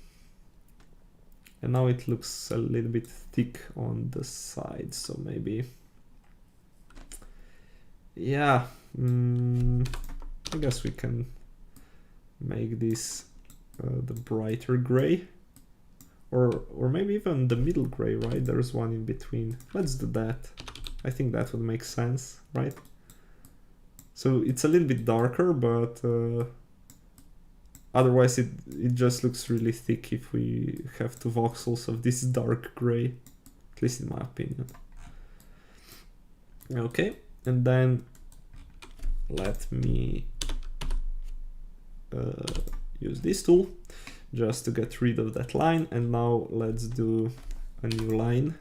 And now it looks a little bit thick on the side, so maybe, yeah, I guess we can make this the brighter gray, or maybe even the middle gray, right? There's one in between. Let's do that. I think that would make sense, right? So it's a little bit darker, but otherwise it just looks really thick if we have 2 voxels of this dark gray, at least in my opinion. Okay, and then let me use this tool just to get rid of that line, and now let's do a new line.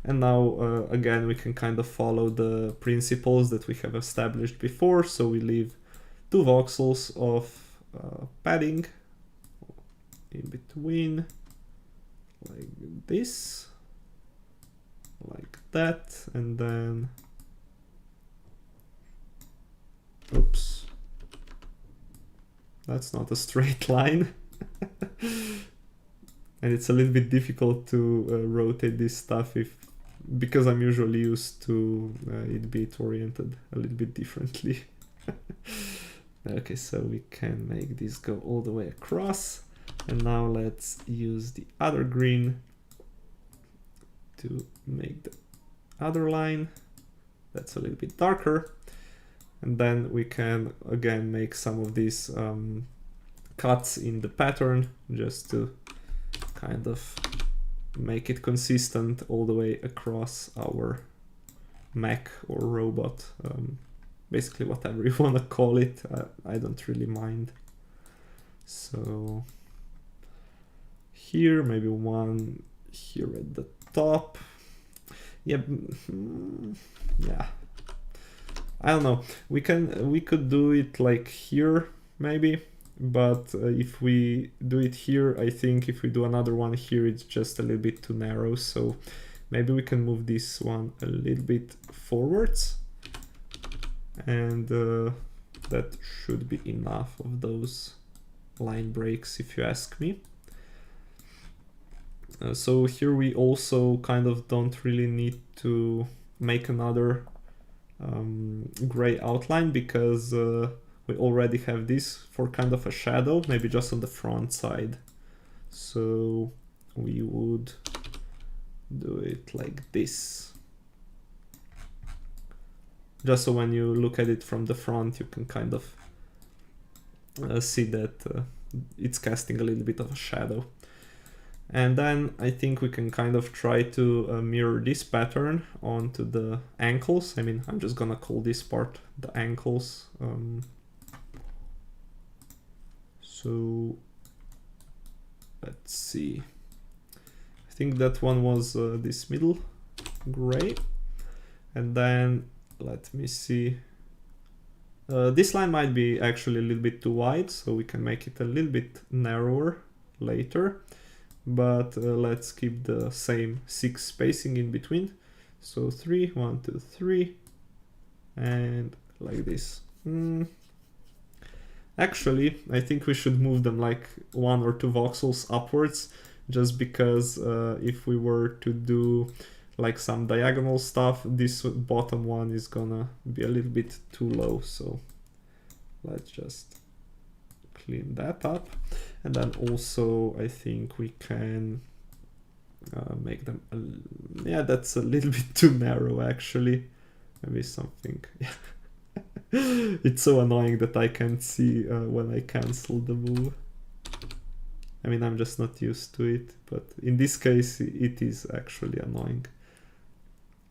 And now again we can kind of follow the principles that we have established before, so we leave 2 voxels of padding in between, like this, like that, and then oops, that's not a straight line. And it's a little bit difficult to rotate this stuff because I'm usually used to it being oriented a little bit differently. Okay, so we can make this go all the way across, and now let's use the other green to make the other line that's a little bit darker, and then we can again make some of these cuts in the pattern just to kind of make it consistent all the way across our mech or robot, basically whatever you want to call it. I don't really mind. So here, maybe one here at the top. Yeah, yeah, I don't know, we could do it like here maybe, but if we do it here, I think if we do another one here, it's just a little bit too narrow, so maybe we can move this one a little bit forwards, and that should be enough of those line breaks, if you ask me. So here we also kind of don't really need to make another gray outline, because we already have this for kind of a shadow, maybe just on the front side. So we would do it like this, just so when you look at it from the front, you can kind of see that it's casting a little bit of a shadow. And then I think we can kind of try to mirror this pattern onto the ankles. I mean, I'm just gonna call this part the ankles. So let's see. I think that one was this middle gray. And then let me see. This line might be actually a little bit too wide, so we can make it a little bit narrower later. But let's keep the same 6 spacing in between. So 3, 1, 2, 3, and like this. Actually, I think we should move them like 1 or 2 voxels upwards, just because if we were to do like some diagonal stuff, this bottom one is gonna be a little bit too low. So let's just clean that up. And then also I think we can make them, yeah, that's a little bit too narrow actually. Maybe something, yeah. It's so annoying that I can't see when I cancel the move. I mean, I'm just not used to it, but in this case it is actually annoying.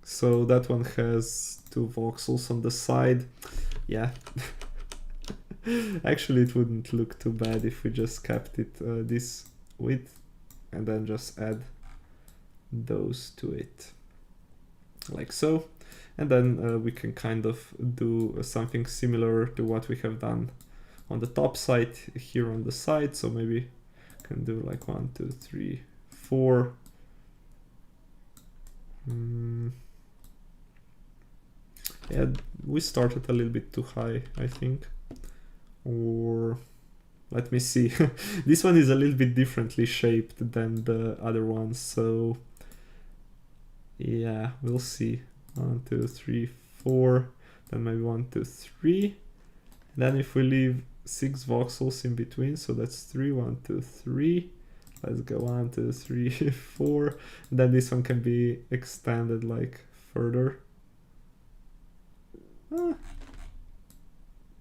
So that one has 2 voxels on the side. Yeah. Actually, it wouldn't look too bad if we just kept it this width and then just add those to it, like so. And then we can kind of do something similar to what we have done on the top side here on the side. So maybe can do like 1, 2, 3, 4. Yeah, we started a little bit too high, I think. Or let me see. This one is a little bit differently shaped than the other ones, so yeah, we'll see. 1, 2, 3, 4, then maybe 1, 2, 3. And then if we leave 6 voxels in between, so that's 3, 1, 2, 3. Let's go 1, 2, 3, 4. And then this one can be extended like further.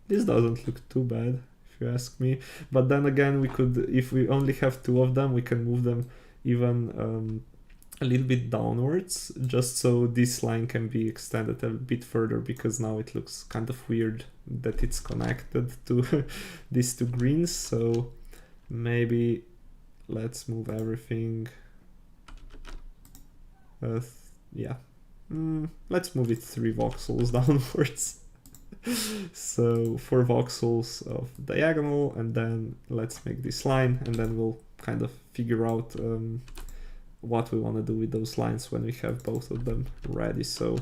This doesn't look too bad if you ask me. But then again, we could, if we only have 2 of them, we can move them even a little bit downwards, just so this line can be extended a bit further, because now it looks kind of weird that it's connected to these 2 greens. So maybe let's move everything. Yeah, let's move it 3 voxels downwards. So 4 voxels of diagonal, and then let's make this line, and then we'll kind of figure out what we want to do with those lines when we have both of them ready. So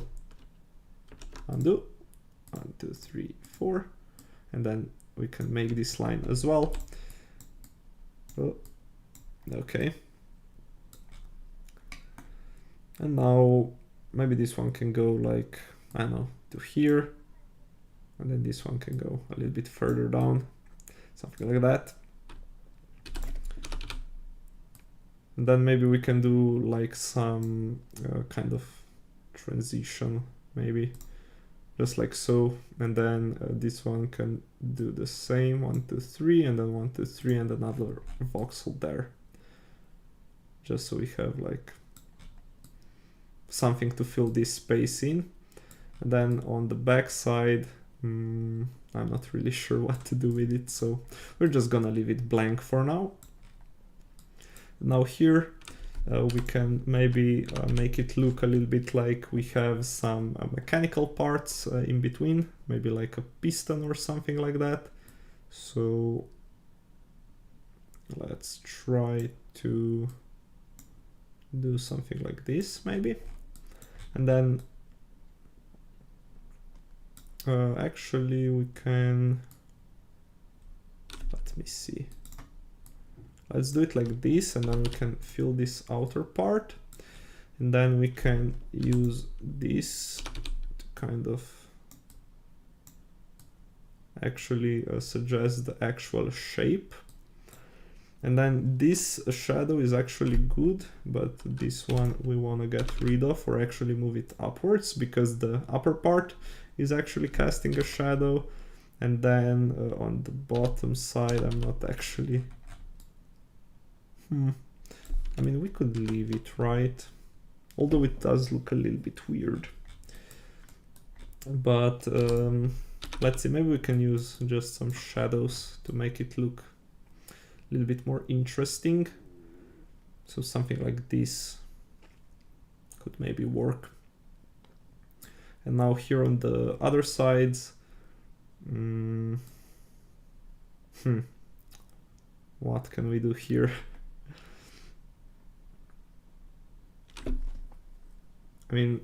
undo, 1, 2, 3, 4, and then we can make this line as well. Oh, okay. And now maybe this one can go like, I don't know, to here, and then this one can go a little bit further down, something like that. And then maybe we can do like some kind of transition, maybe just like so. And then this one can do the same, 1, 2, 3, and then 1, 2, 3, and another voxel there. Just so we have like something to fill this space in. And then on the back side, I'm not really sure what to do with it, so we're just gonna leave it blank for now. Now here we can maybe make it look a little bit like we have some mechanical parts in between, maybe like a piston or something like that. So let's try to do something like this maybe. And then actually we can, let me see. Let's do it like this, and then we can fill this outer part, and then we can use this to kind of actually suggest the actual shape. And then this shadow is actually good, but this one we want to get rid of, or actually move it upwards, because the upper part is actually casting a shadow. And then on the bottom side, I'm not actually... I mean, we could leave it, right? Although it does look a little bit weird. But let's see, maybe we can use just some shadows to make it look a little bit more interesting. So something like this could maybe work. And now here on the other sides, what can we do here? I mean,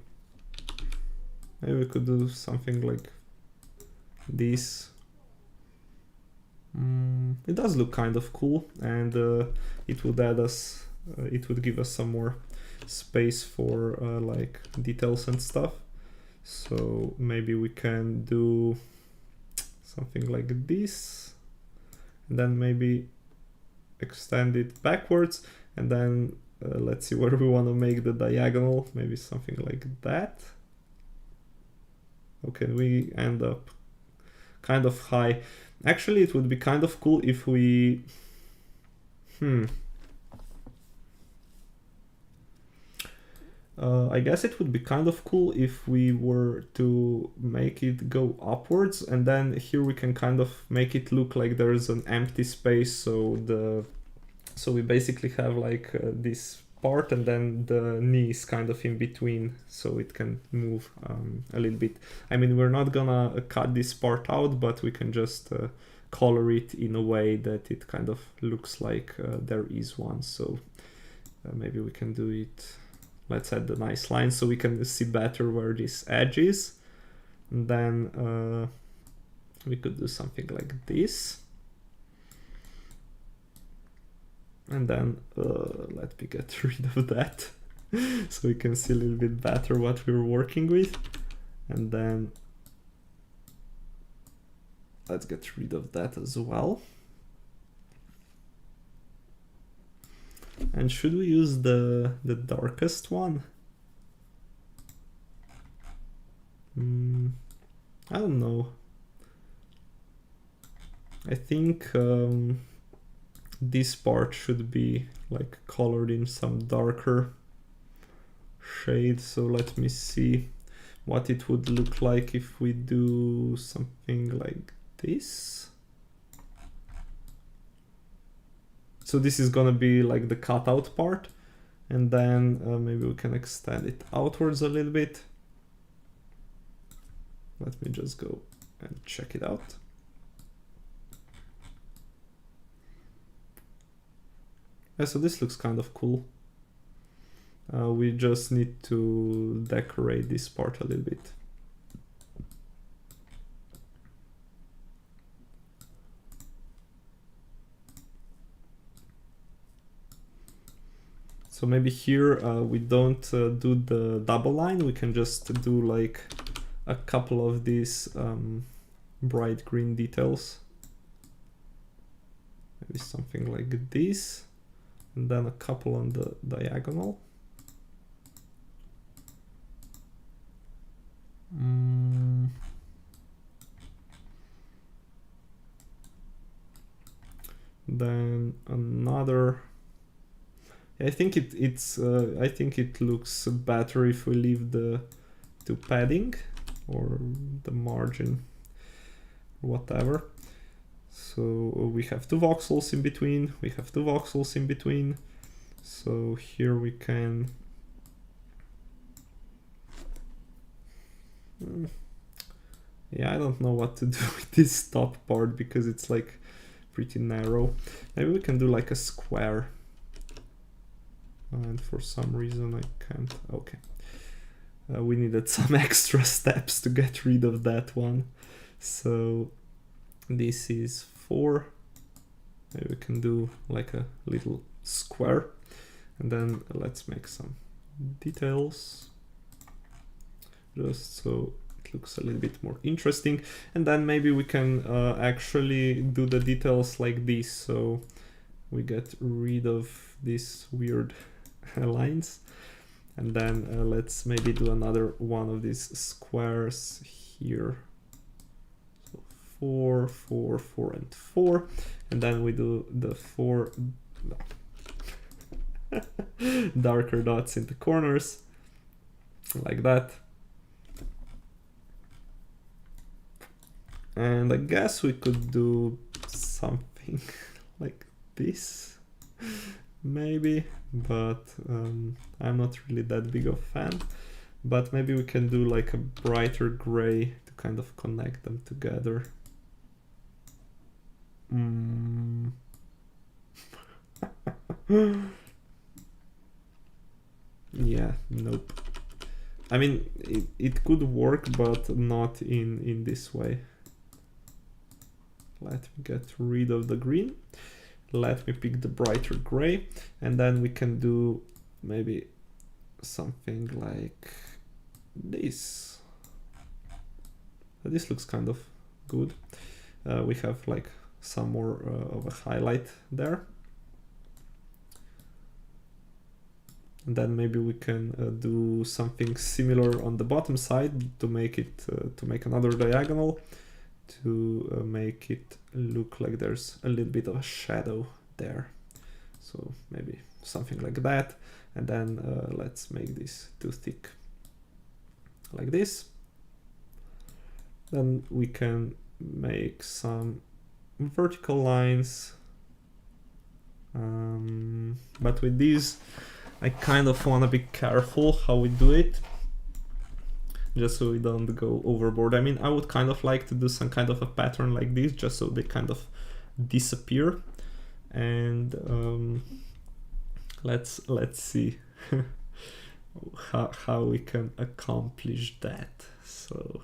maybe we could do something like this. It does look kind of cool, and it would add us, it would give us some more space for like details and stuff. So maybe we can do something like this, and then maybe extend it backwards, and then let's see where we want to make the diagonal, maybe something like that. Okay, we end up kind of high. Actually, it would be kind of cool if we... I guess it would be kind of cool if we were to make it go upwards, and then here we can kind of make it look like there's an empty space, so we basically have like this part, and then the knee is kind of in between, so it can move a little bit. I mean, we're not gonna cut this part out, but we can just color it in a way that it kind of looks like there is one. So maybe we can do it. Let's add the nice line so we can see better where this edge is. And then we could do something like this. And then let me get rid of that so we can see a little bit better what we were working with. And then let's get rid of that as well. And should we use the darkest one? I don't know. I think this part should be like colored in some darker shade. So let me see what it would look like if we do something like this. So this is gonna be like the cutout part, and then maybe we can extend it outwards a little bit. Let me just go and check it out. Yeah, so this looks kind of cool. We just need to decorate this part a little bit. So maybe here we don't do the double line, we can just do like a couple of these bright green details. Maybe something like this, and then a couple on the diagonal. Then another. I think I think it looks better if we leave the padding or the margin, whatever. So we have 2 voxels in between. We have 2 voxels in between. So here we can. Yeah, I don't know what to do with this top part because it's like pretty narrow. Maybe we can do like a square. And for some reason I can't. Okay. We needed some extra steps to get rid of that one. So this is 4. Maybe we can do like a little square. And then let's make some details. Just so it looks a little bit more interesting. And then maybe we can actually do the details like this. So we get rid of these weird lines. And then let's maybe do another one of these squares here. So 4, 4, 4, and 4. And then we do the 4 darker dots in the corners, like that. And I guess we could do something like this, maybe, but I'm not really that big of a fan. But maybe we can do like a brighter gray to kind of connect them together. Yeah, nope. I mean, it could work, but not in this way. Let me get rid of the green. Let me pick the brighter gray, and then we can do maybe something like this. This looks kind of good. We have like some more of a highlight there. And then maybe we can do something similar on the bottom side to make it to make another diagonal, to make it look like there's a little bit of a shadow there. So maybe something like that. And then let's make this too thick, like this. Then we can make some vertical lines. But with these, I kind of want to be careful how we do it, just so we don't go overboard. I mean, I would kind of like to do some kind of a pattern like this, just so they kind of disappear. And let's see how we can accomplish that. So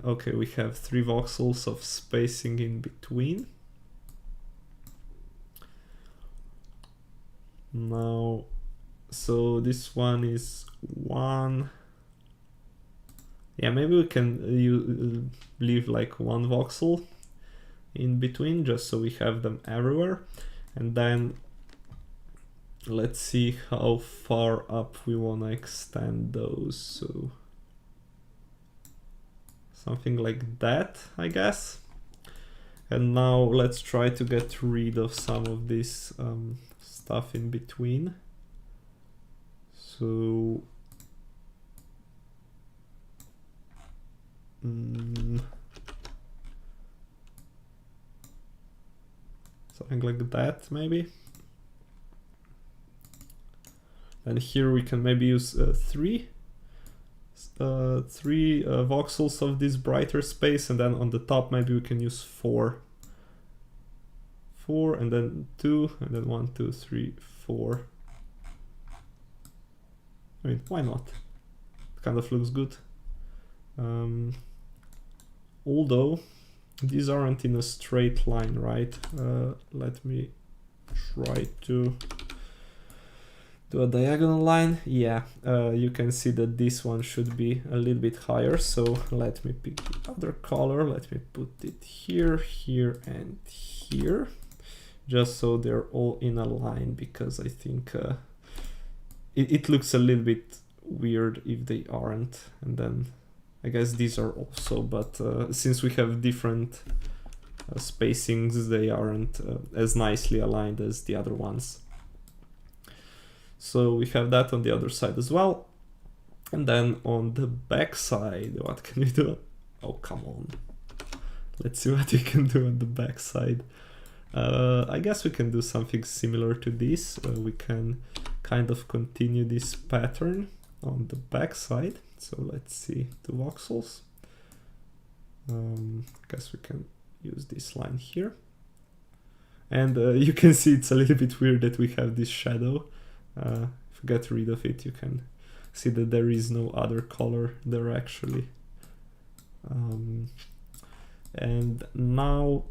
okay, we have 3 voxels of spacing in between. Now, so this one is 1. Yeah, maybe we can leave like 1 voxel in between, just so we have them everywhere. And then let's see how far up we want to extend those. So something like that, I guess. And now let's try to get rid of some of this stuff in between. So something like that, maybe. And here we can maybe use three voxels of this brighter space, and then on the top maybe we can use four, and then 2, and then 1, 2, 3, 4. I mean, why not? It kind of looks good. Although these aren't in a straight line, right? Let me try to do a diagonal line. Yeah, you can see that this one should be a little bit higher. So let me pick the other color. Let me put it here, here, and here, just so they're all in a line, because I think it looks a little bit weird if they aren't. And then I guess these are also, but since we have different spacings, they aren't as nicely aligned as the other ones. So we have that on the other side as well. And then on the back side, what can we do? Oh, come on. Let's see what we can do on the back side. I guess we can do something similar to this. We can kind of continue this pattern on the back side. So let's see, 2 voxels. Guess we can use this line here. And you can see it's a little bit weird that we have this shadow. If you get rid of it, you can see that there is no other color there actually. And now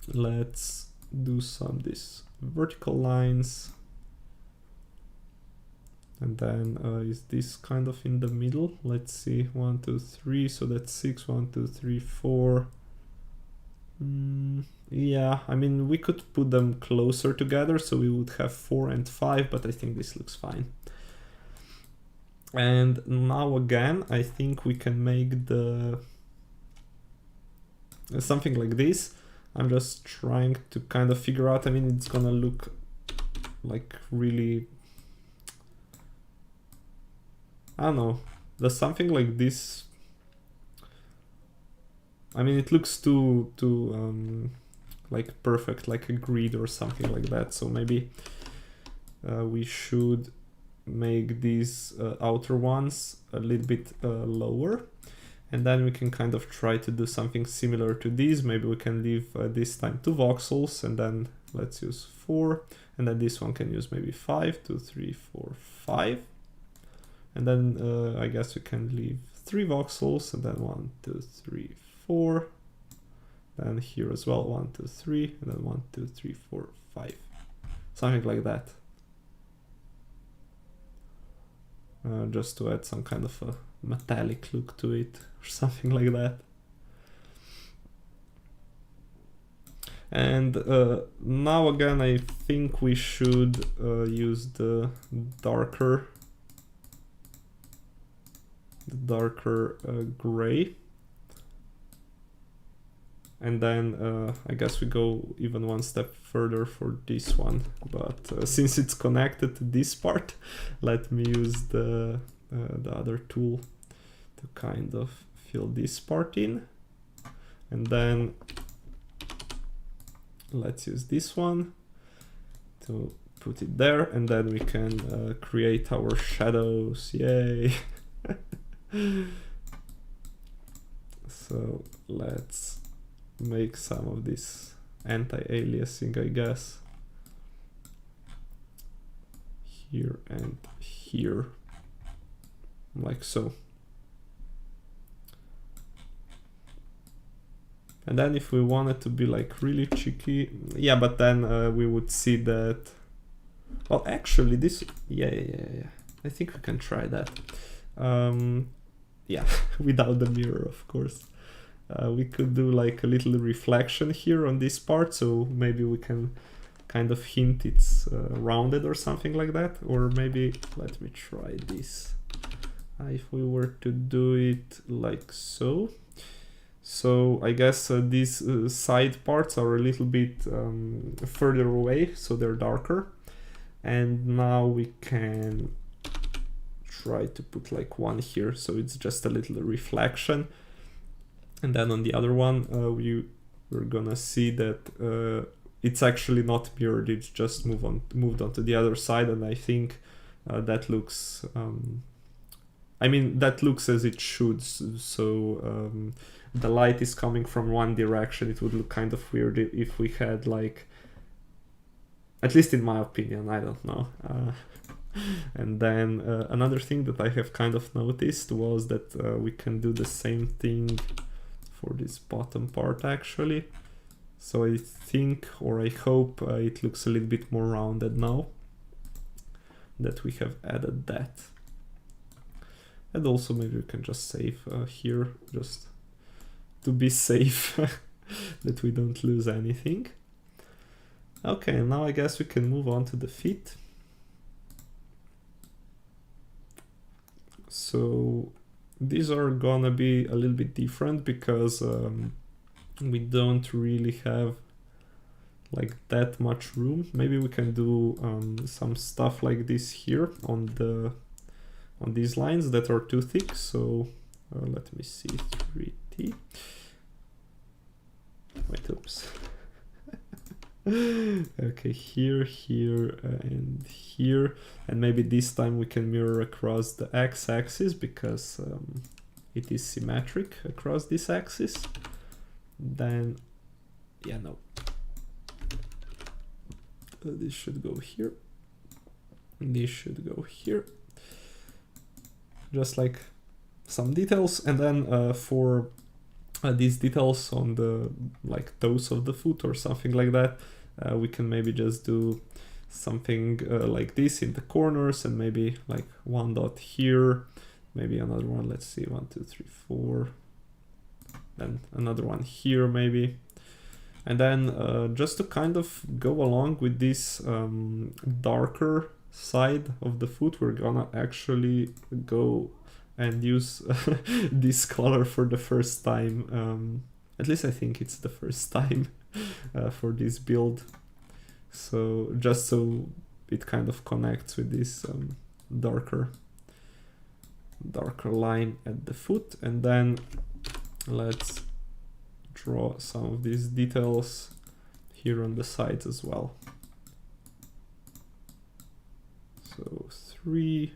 let's do these vertical lines. And then is this kind of in the middle? Let's see, 1, 2, 3, so that's 6, 1, 2, 3, 4. Yeah, I mean, we could put them closer together, so we would have 4 and 5, but I think this looks fine. And now again, I think we can make the something like this. I'm just trying to kind of figure out, I mean, it's gonna look like really, I don't know, does something like this, I mean, it looks too like perfect, like a grid or something like that. So maybe we should make these outer ones a little bit lower, and then we can kind of try to do something similar to these. Maybe we can leave this time 2 voxels, and then let's use 4, and then this one can use maybe 5, 2, 3, 4, 5. And then I guess we can leave 3 voxels, and then 1, 2, 3, 4. Then here as well, 1, 2, 3, and then 1, 2, 3, 4, 5. Something like that. Just to add some kind of a metallic look to it, or something like that. And now again, I think we should use the darker gray. And then I guess we go even one step further for this one, but since it's connected to this part, let me use the other tool to kind of fill this part in. And then let's use this one to put it there, and then we can create our shadows. Yay! So let's make some of this anti-aliasing, I guess, here and here, like so. And then if we want it to be like really cheeky, yeah, but then we would see that, well, actually this, yeah, I think we can try that. Yeah, without the mirror, of course. We could do like a little reflection here on this part, so maybe we can kind of hint it's rounded or something like that. Or maybe, let me try this. if we were to do it like so. So I guess these side parts are a little bit further away, so they're darker. And now we can try to put like one here, so it's just a little reflection. And then on the other one, we're gonna see that it's actually not mirrored, it's just moved on to the other side, and I think that looks, I mean, that looks as it should. So the light is coming from one direction. It would look kind of weird if we had like, at least in my opinion, I don't know. And then another thing that I have kind of noticed was that we can do the same thing for this bottom part actually. So I think, or I hope, it looks a little bit more rounded now that we have added that. And also maybe we can just save here, just to be safe, that we don't lose anything. Okay, now I guess we can move on to the feet. So these are gonna be a little bit different because we don't really have like that much room. Maybe we can do some stuff like this here on these lines that are too thick. So let me see, 3T. Wait, oops. Okay, here, and here, and maybe this time we can mirror across the x-axis because it is symmetric across this axis. Then, yeah, no. This should go here. This should go here. Just like some details, and then for these details on the like toes of the foot or something like that, we can maybe just do something like this in the corners, and maybe like one dot here, maybe another one, let's see, 1, 2, 3, 4, then another one here maybe. And then just to kind of go along with this darker side of the foot, we're gonna actually go and use this color for the first time. At least I think it's the first time for this build. So just so it kind of connects with this darker line at the foot. And then let's draw some of these details here on the sides as well. So 3,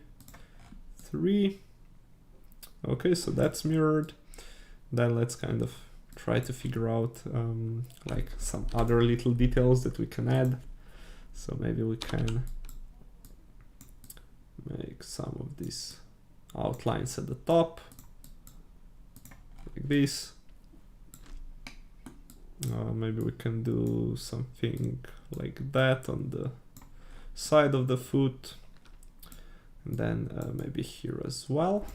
3. Okay, so that's mirrored. Then let's kind of try to figure out like some other little details that we can add. So maybe we can make some of these outlines at the top, like this. Maybe we can do something like that on the side of the foot, and then maybe here as well.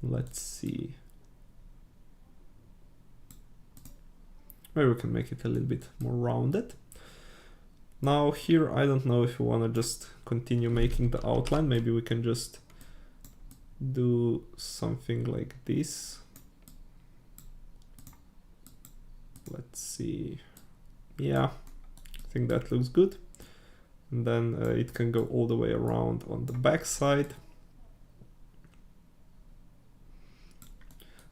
Let's see. Maybe we can make it a little bit more rounded. Now here, I don't know if you want to just continue making the outline. Maybe we can just do something like this. Let's see. Yeah, I think that looks good. And then it can go all the way around on the back side.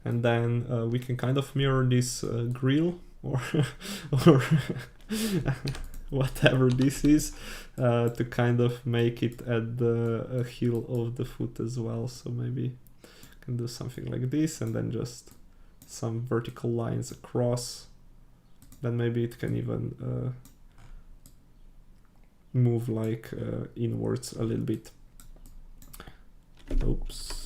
And then we can kind of mirror this grill or whatever this is to kind of make it at the heel of the foot as well. So maybe I can do something like this, and then just some vertical lines across. Then maybe it can even move like inwards a little bit. Oops.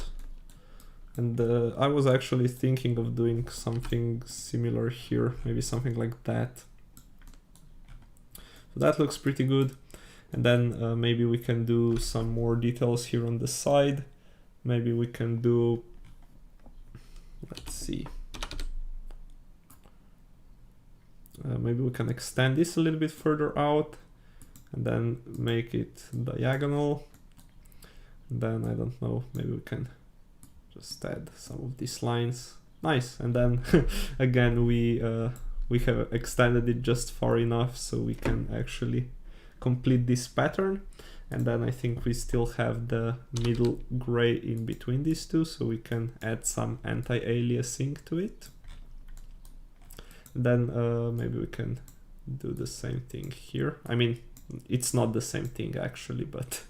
And I was actually thinking of doing something similar here, maybe something like that. So that looks pretty good. And then maybe we can do some more details here on the side. Maybe we can do, let's see. Maybe we can extend this a little bit further out and then make it diagonal. Then I don't know, maybe we can just add some of these lines. Nice. And then again we have extended it just far enough so we can actually complete this pattern. And then I think we still have the middle gray in between these two, so we can add some anti-aliasing to it. Then maybe we can do the same thing here. I mean, it's not the same thing actually, but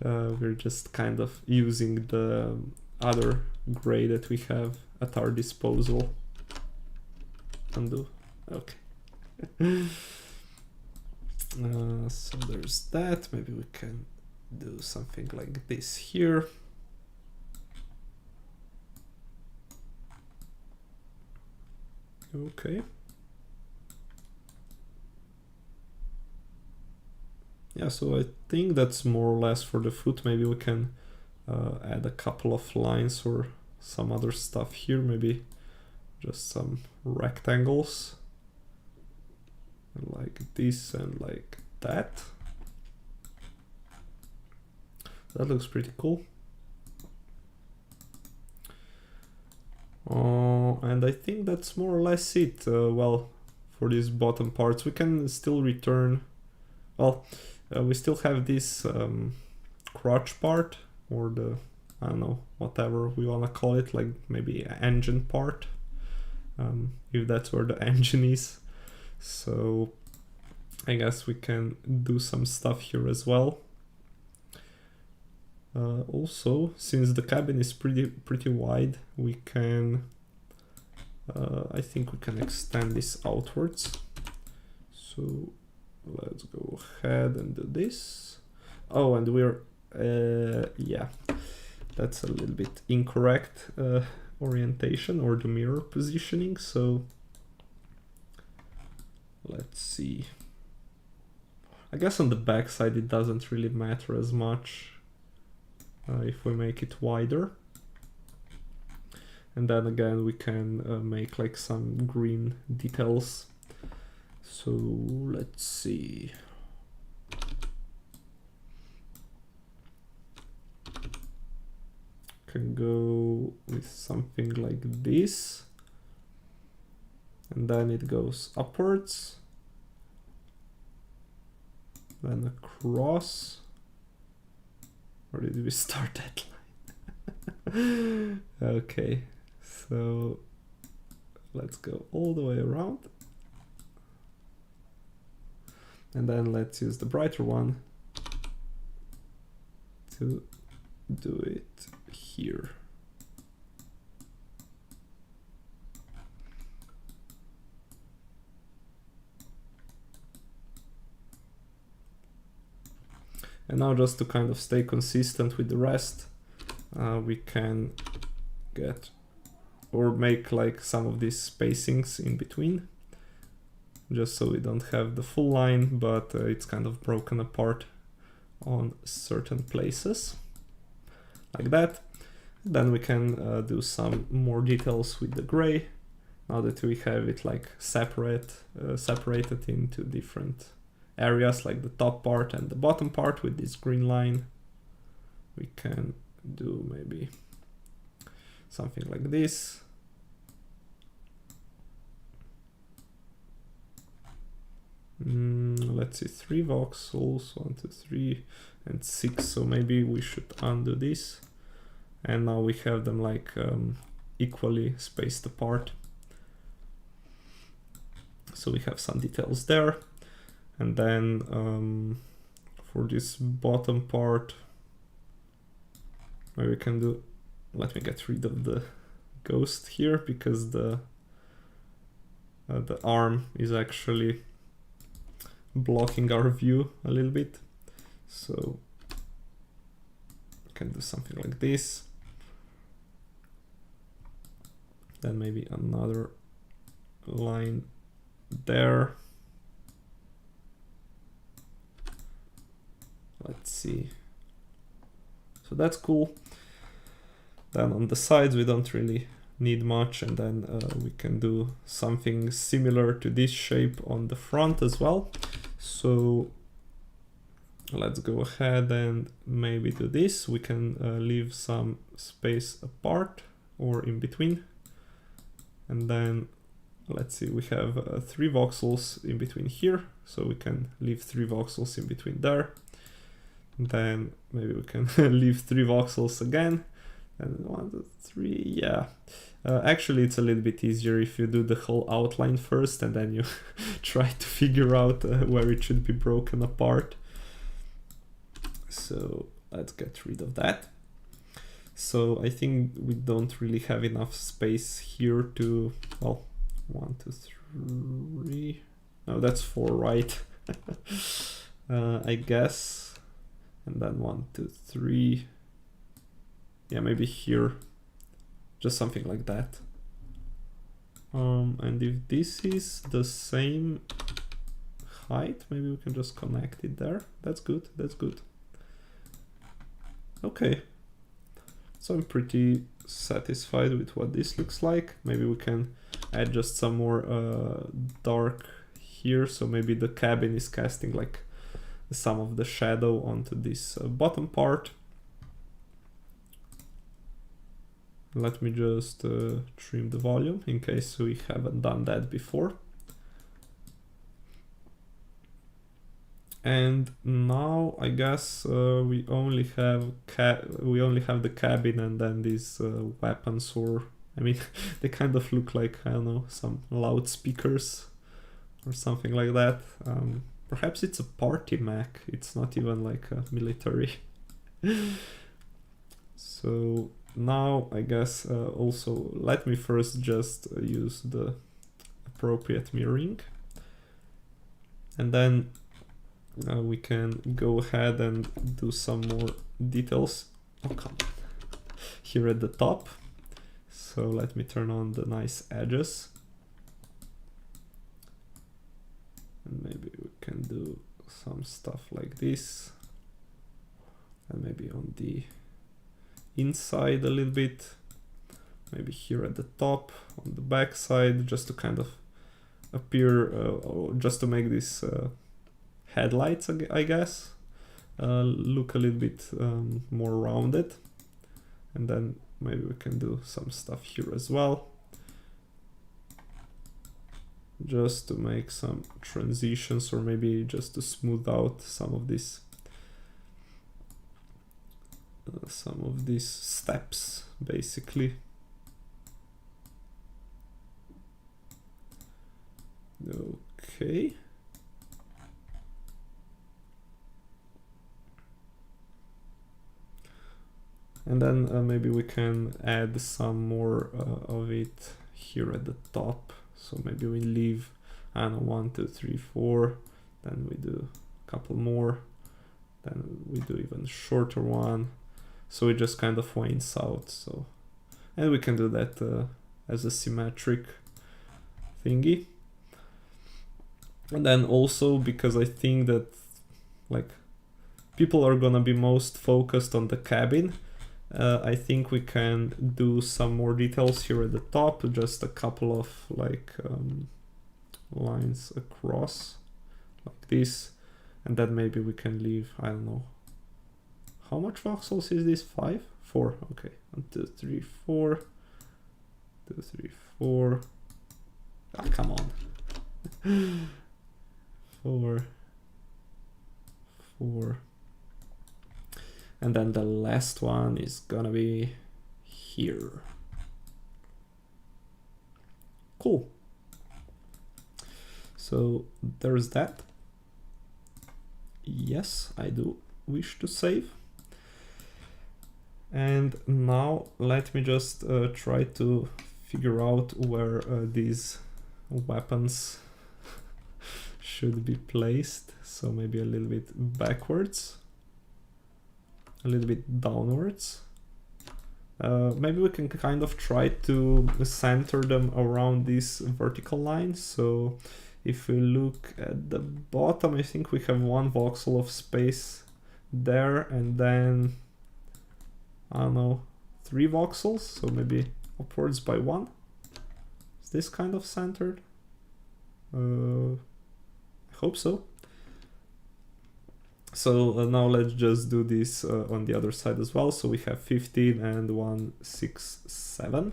we're just kind of using the other gray that we have at our disposal. Undo. Okay. So there's that. Maybe we can do something like this here. Okay. Yeah, so I think that's more or less for the foot. Maybe we can add a couple of lines or some other stuff here. Maybe just some rectangles like this and like that. That looks pretty cool. And I think that's more or less it. Well, for these bottom parts, we can still return. Well, we still have this crotch part, or the, I don't know, whatever we want to call it, like maybe engine part, if that's where the engine is. So I guess we can do some stuff here as well. Also, since the cabin is pretty wide, we can, I think we can extend this outwards. So let's go ahead and do this. Oh, and we're, yeah, that's a little bit incorrect orientation, or the mirror positioning. So let's see. I guess on the back side it doesn't really matter as much if we make it wider. And then again we can make like some green details. So let's see. Can go with something like this. And then it goes upwards. Then across. Or did we start that line? Okay, so let's go all the way around. And then let's use the brighter one to do it here. And now, just to kind of stay consistent with the rest, we can get or make like some of these spacings in between, just so we don't have the full line, but it's kind of broken apart on certain places, like that. Then we can do some more details with the gray, now that we have it like separated into different areas, like the top part and the bottom part with this green line. We can do maybe something like this. Let's see, 3 voxels, 1, 2, 3, and 6. So maybe we should undo this. And now we have them like equally spaced apart. So we have some details there. And then for this bottom part, maybe we can do, let me get rid of the ghost here, because the arm is actually blocking our view a little bit. So we can do something like this. Then maybe another line there. Let's see. So that's cool. Then on the sides we don't really need much, and then we can do something similar to this shape on the front as well. So let's go ahead and maybe do this. We can leave some space apart or in between. And then let's see, we have 3 voxels in between here. So we can leave 3 voxels in between there. And then maybe we can leave 3 voxels again. And 1, 2, 3, yeah. Actually, it's a little bit easier if you do the whole outline first and then you try to figure out where it should be broken apart. So let's get rid of that. So I think we don't really have enough space here to, well, 1, 2, 3. No, that's 4, right? I guess. And then 1, 2, 3. Yeah, maybe here. Just something like that. And if this is the same height, maybe we can just connect it there. That's good, that's good. Okay. So I'm pretty satisfied with what this looks like. Maybe we can add just some more dark here. So maybe the cabin is casting like some of the shadow onto this bottom part. Let me just trim the volume in case we haven't done that before. And now I guess we only have the cabin and then these weapons, or I mean they kind of look like, I don't know, some loudspeakers or something like that. Perhaps it's a party mech. It's not even like a military. So now I guess also let me first just use the appropriate mirroring, and then we can go ahead and do some more details. Oh, come on. Here at the top. So let me turn on the nice edges. And maybe we can do some stuff like this. And maybe on the inside a little bit. Maybe here at the top, on the back side, just to kind of appear, just to make this headlights, I guess, look a little bit more rounded. And then maybe we can do some stuff here as well, just to make some transitions, or maybe just to smooth out some of these steps, basically. Okay. And then maybe we can add some more of it here at the top. So maybe we leave, I don't know, 1, 2, 3, 4. Then we do a couple more. Then we do even shorter one. So it just kind of wanes out. So, and we can do that as a symmetric thingy. And then also, because I think that like people are gonna be most focused on the cabin, I think we can do some more details here at the top, just a couple of like lines across like this, and then maybe we can leave, I don't know, how much voxels is this? 5? 4, okay. 1, 2, 3, 4. 2, 3, 4. Ah, come on. 4. 4. And then the last one is gonna be here. Cool. So there's that. Yes, I do wish to save. And now let me just try to figure out where these weapons should be placed. So maybe a little bit backwards. A little bit downwards. Maybe we can kind of try to center them around these vertical lines. So if we look at the bottom, I think we have 1 voxel of space there, and then, I don't know, 3 voxels, so maybe upwards by 1. Is this kind of centered? I hope so. So now let's just do this on the other side as well. So we have 15 and 1, 6, 7.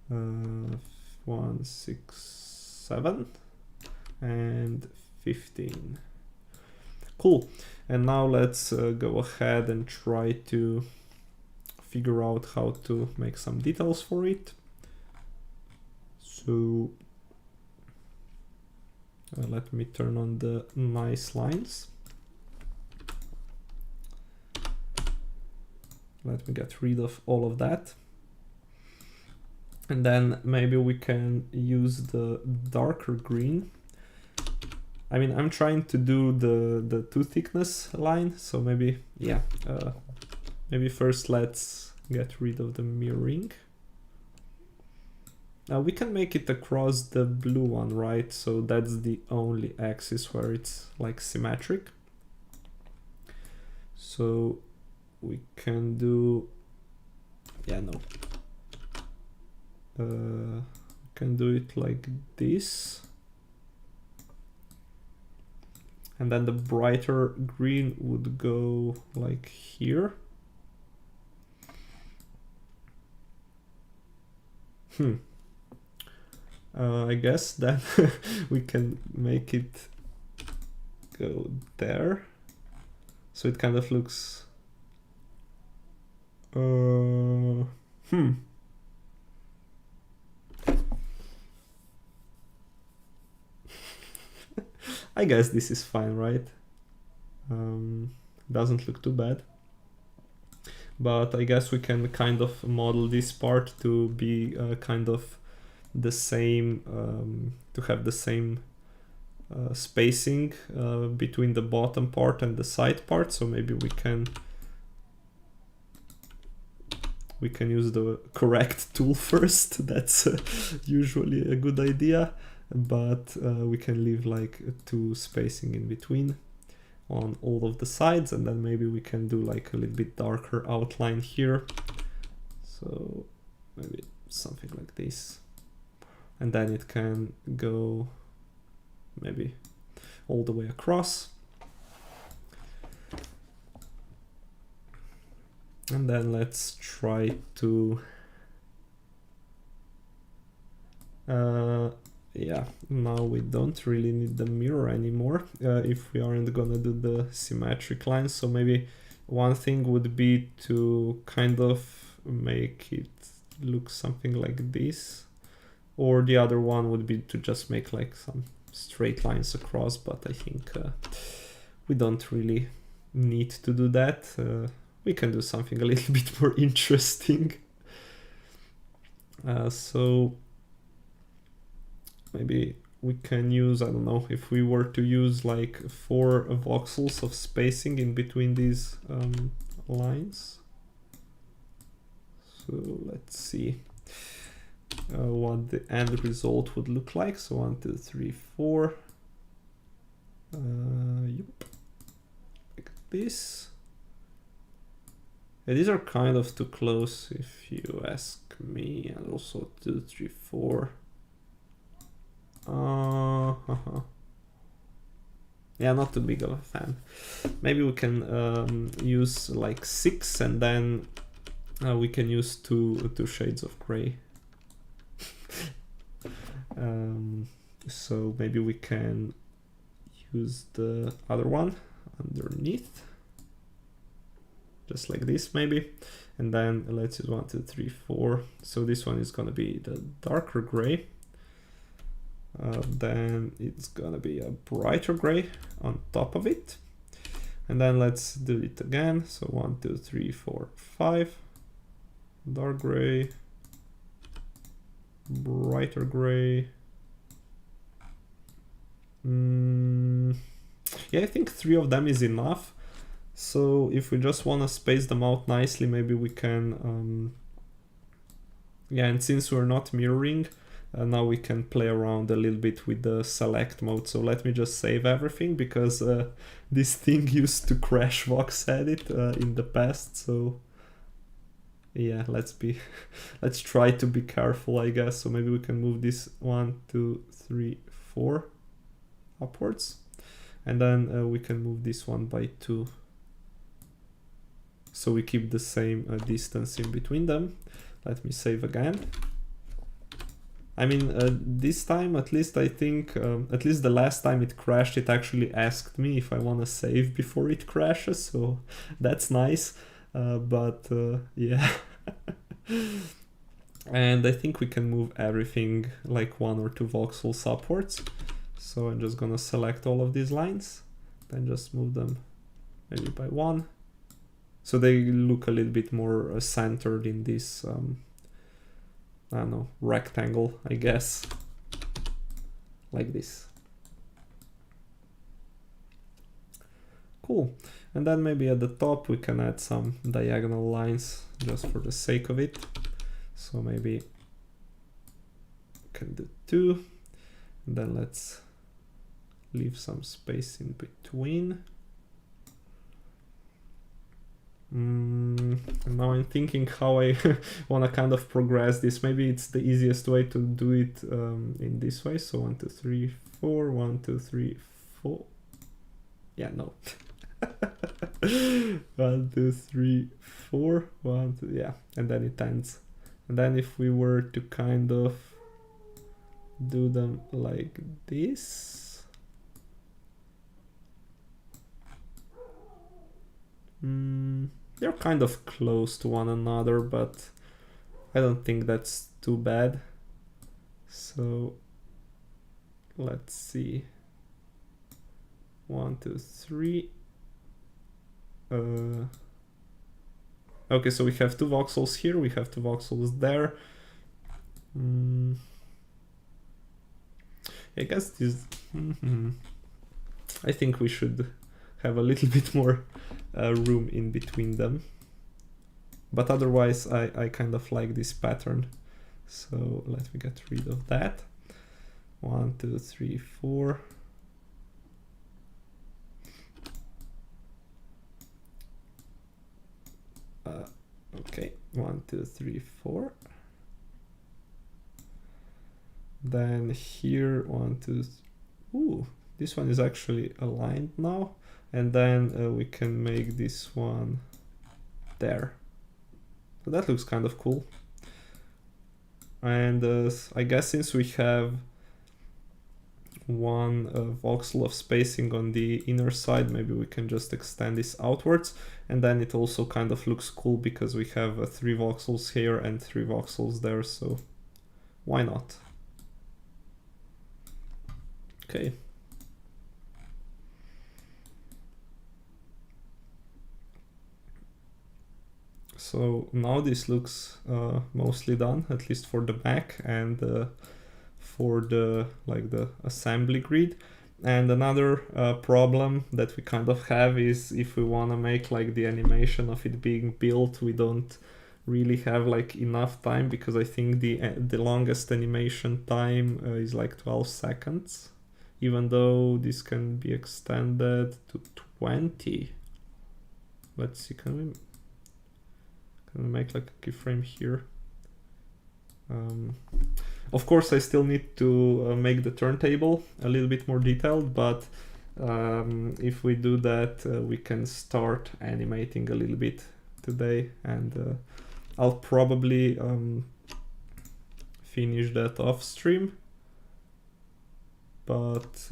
1, 6, 7 and 15. Cool. And now let's go ahead and try to figure out how to make some details for it. So let me turn on the nice lines. Let me get rid of all of that. And then maybe we can use the darker green. I mean, I'm trying to do the 2 thickness line, so maybe, yeah, maybe first let's get rid of the mirroring. Now we can make it across the blue one, right? So that's the only axis where it's like symmetric. So we can do, yeah, no. Can do it like this. And then the brighter green would go like here. I guess then we can make it go there. So it kind of looks... I guess this is fine, right? Doesn't look too bad. But I guess we can kind of model this part to be kind of the same, to have the same spacing between the bottom part and the side part. So maybe we can use the correct tool first. That's usually a good idea. But we can leave like 2 spacing in between on all of the sides, and then maybe we can do like a little bit darker outline here. So maybe something like this. And then it can go maybe all the way across. And then let's try to yeah, now we don't really need the mirror anymore if we aren't gonna do the symmetric lines. So maybe one thing would be to kind of make it look something like this, or the other one would be to just make like some straight lines across, but I think we don't really need to do that. We can do something a little bit more interesting. So maybe we can use, I don't know, if we were to use like 4 voxels of spacing in between these lines. So let's see what the end result would look like. So 1, 2, 3, 4. Yep. Like this. Yeah, these are kind of too close if you ask me, and also 2, 3, 4. Yeah, not too big of a fan. Maybe we can use like 6, and then we can use two shades of gray. So maybe we can use the other one underneath, just like this maybe. And then let's use 1, 2, 3, 4. So this one is gonna be the darker gray. Then it's gonna be a brighter gray on top of it. And then let's do it again. So 1, 2, 3, 4, 5. Dark gray, brighter gray. Yeah, I think 3 of them is enough. So if we just want to space them out nicely, maybe we can, yeah, and since we're not mirroring, now we can play around a little bit with the select mode. So let me just save everything, because this thing used to crash Vox Edit in the past. So yeah, let's try to be careful, I guess. So maybe we can move this 1, 2, 3, 4 upwards. And then we can move this one by 2. So we keep the same distance in between them. Let me save again. I mean, this time, at least I think, at least the last time it crashed, it actually asked me if I want to save before it crashes, so that's nice. But yeah. And I think we can move everything like 1 or 2 voxels upwards. So I'm just gonna select all of these lines, then just move them maybe by 1. So they look a little bit more centered in this, I don't know, rectangle, I guess, like this. Cool. And then maybe at the top we can add some diagonal lines just for the sake of it. So maybe we can do 2, and then let's leave some space in between. Now I'm thinking how I want to kind of progress this. Maybe it's the easiest way to do it in this way. So 1, 2, 3, 4, 1, 2, 3, 4. Yeah, no. 1, 2, 3, 4, 1, 2, yeah, and then it ends. And then if we were to kind of do them like this, they're kind of close to one another, but I don't think that's too bad. So let's see. 1, 2, 3. Okay, so we have 2 voxels here, we have 2 voxels there. I guess this... I think we should have a little bit more room in between them. But otherwise, I kind of like this pattern. So let me get rid of that. 1, 2, 3, 4. Okay, 1, 2, 3, 4. Then here, 1, 2. Ooh, this one is actually aligned now. And then we can make this one there. So that looks kind of cool. And I guess since we have 1 voxel of spacing on the inner side, maybe we can just extend this outwards. And then it also kind of looks cool because we have 3 voxels here and 3 voxels there, so why not? Okay. So now this looks mostly done, at least for the Mech and for the assembly grid. And another problem that we kind of have is if we want to make like the animation of it being built, we don't really have like enough time, because I think the longest animation time is like 12 seconds, even though this can be extended to 20. Let's see, can we make like a keyframe here? Of course, I still need to make the turntable a little bit more detailed, but if we do that, we can start animating a little bit today, and I'll probably finish that off stream. But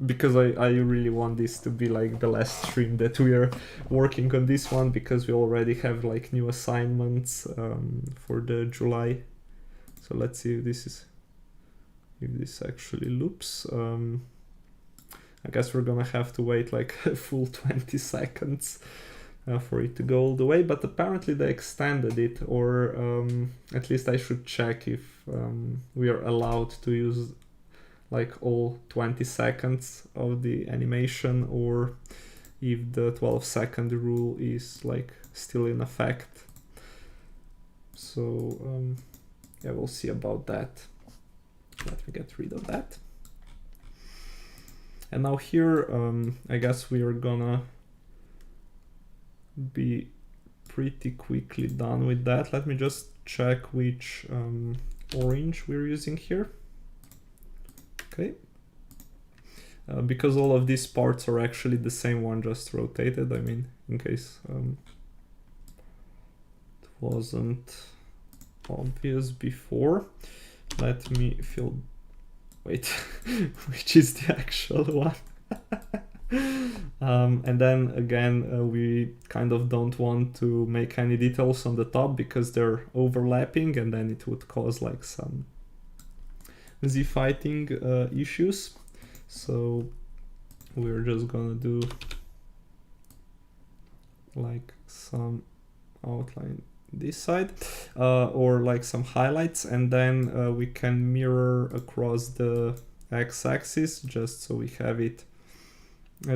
because I really want this to be like the last stream that we are working on this one, because we already have like new assignments for the July. So let's see if this actually loops. I guess we're gonna have to wait like a full 20 seconds for it to go all the way, but apparently they extended it, or at least I should check if we are allowed to use like all 20 seconds of the animation, or if the 12-second rule is like still in effect. So yeah, we'll see about that. Let me get rid of that. And now here, I guess we are gonna be pretty quickly done with that. Let me just check which orange we're using here. Okay. because all of these parts are actually the same one, just rotated. I mean, in case it wasn't obvious before. Let me fill, wait, which is the actual one. And then again, we kind of don't want to make any details on the top because they're overlapping, and then it would cause like some z-fighting issues. So we're just gonna do like some outline this side, or like some highlights, and then we can mirror across the x-axis just so we have it,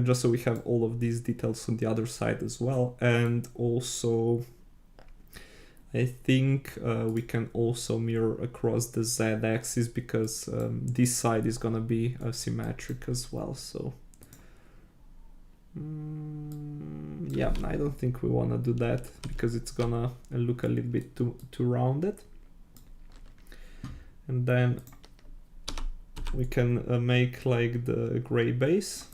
just so we have all of these details on the other side as well. And also I think we can also mirror across the z-axis because this side is gonna be asymmetric as well. So yeah, I don't think we want to do that because it's gonna look a little bit too rounded. And then we can make like the gray base,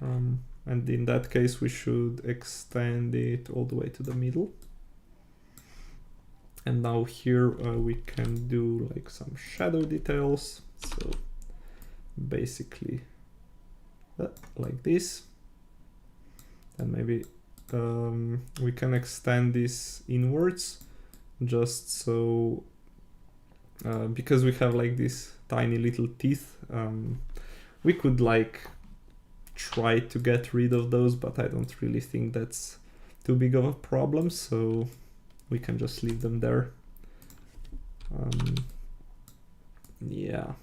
and in that case we should extend it all the way to the middle. And now here we can do like some shadow details, so basically like this. And maybe we can extend this inwards, just so because we have like these tiny little teeth, we could like try to get rid of those, but I don't really think that's too big of a problem, so we can just leave them there. Yeah,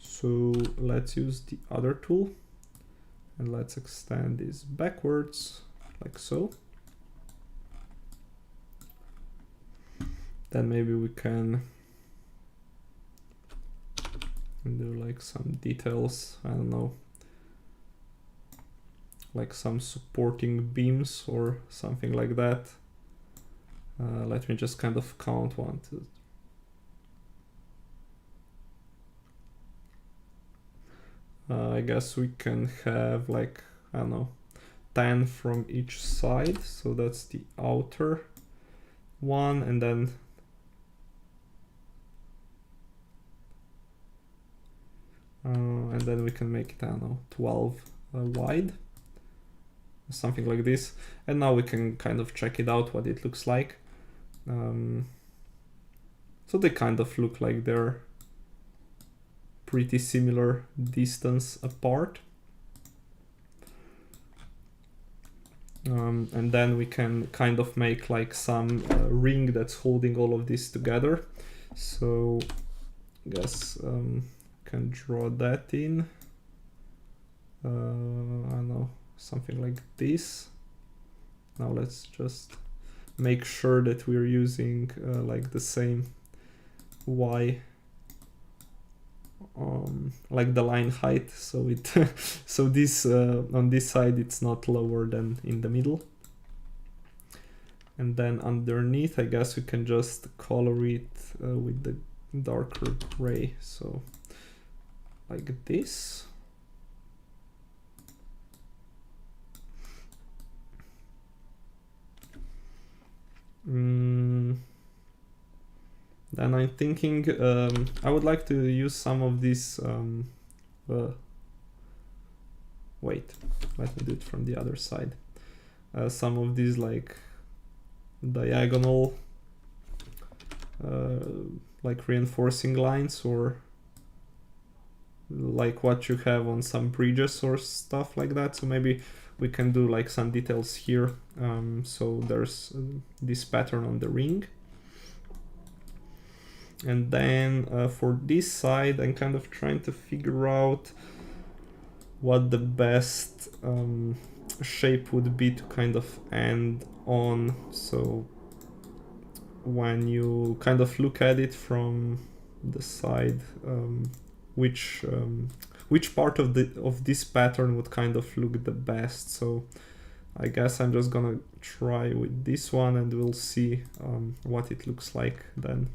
so let's use the other tool and let's extend this backwards like so. Then maybe we can do like some details, I don't know, like some supporting beams or something like that. Let me just kind of count 1, 2. I guess we can have like, I don't know, 10 from each side. So that's the outer one, and then we can make it, I don't know, 12 wide, something like this. And now we can kind of check it out, what it looks like. So they kind of look like they're pretty similar distance apart. And then we can kind of make like some ring that's holding all of this together. So I guess can draw that in. I don't know, something like this. Now let's just make sure that we're using like the same Y, like the line height, so it so this on this side it's not lower than in the middle. And then underneath, I guess we can just color it with the darker gray, so like this. Then I'm thinking I would like to use some of these wait, let me do it from the other side. Some of these like diagonal like reinforcing lines, or like what you have on some bridges or stuff like that. So maybe we can do like some details here. So there's this pattern on the ring. And then for this side, I'm kind of trying to figure out what the best shape would be to kind of end on. So when you kind of look at it from the side, which part of this pattern would kind of look the best. So I guess I'm just gonna try with this one and we'll see what it looks like then.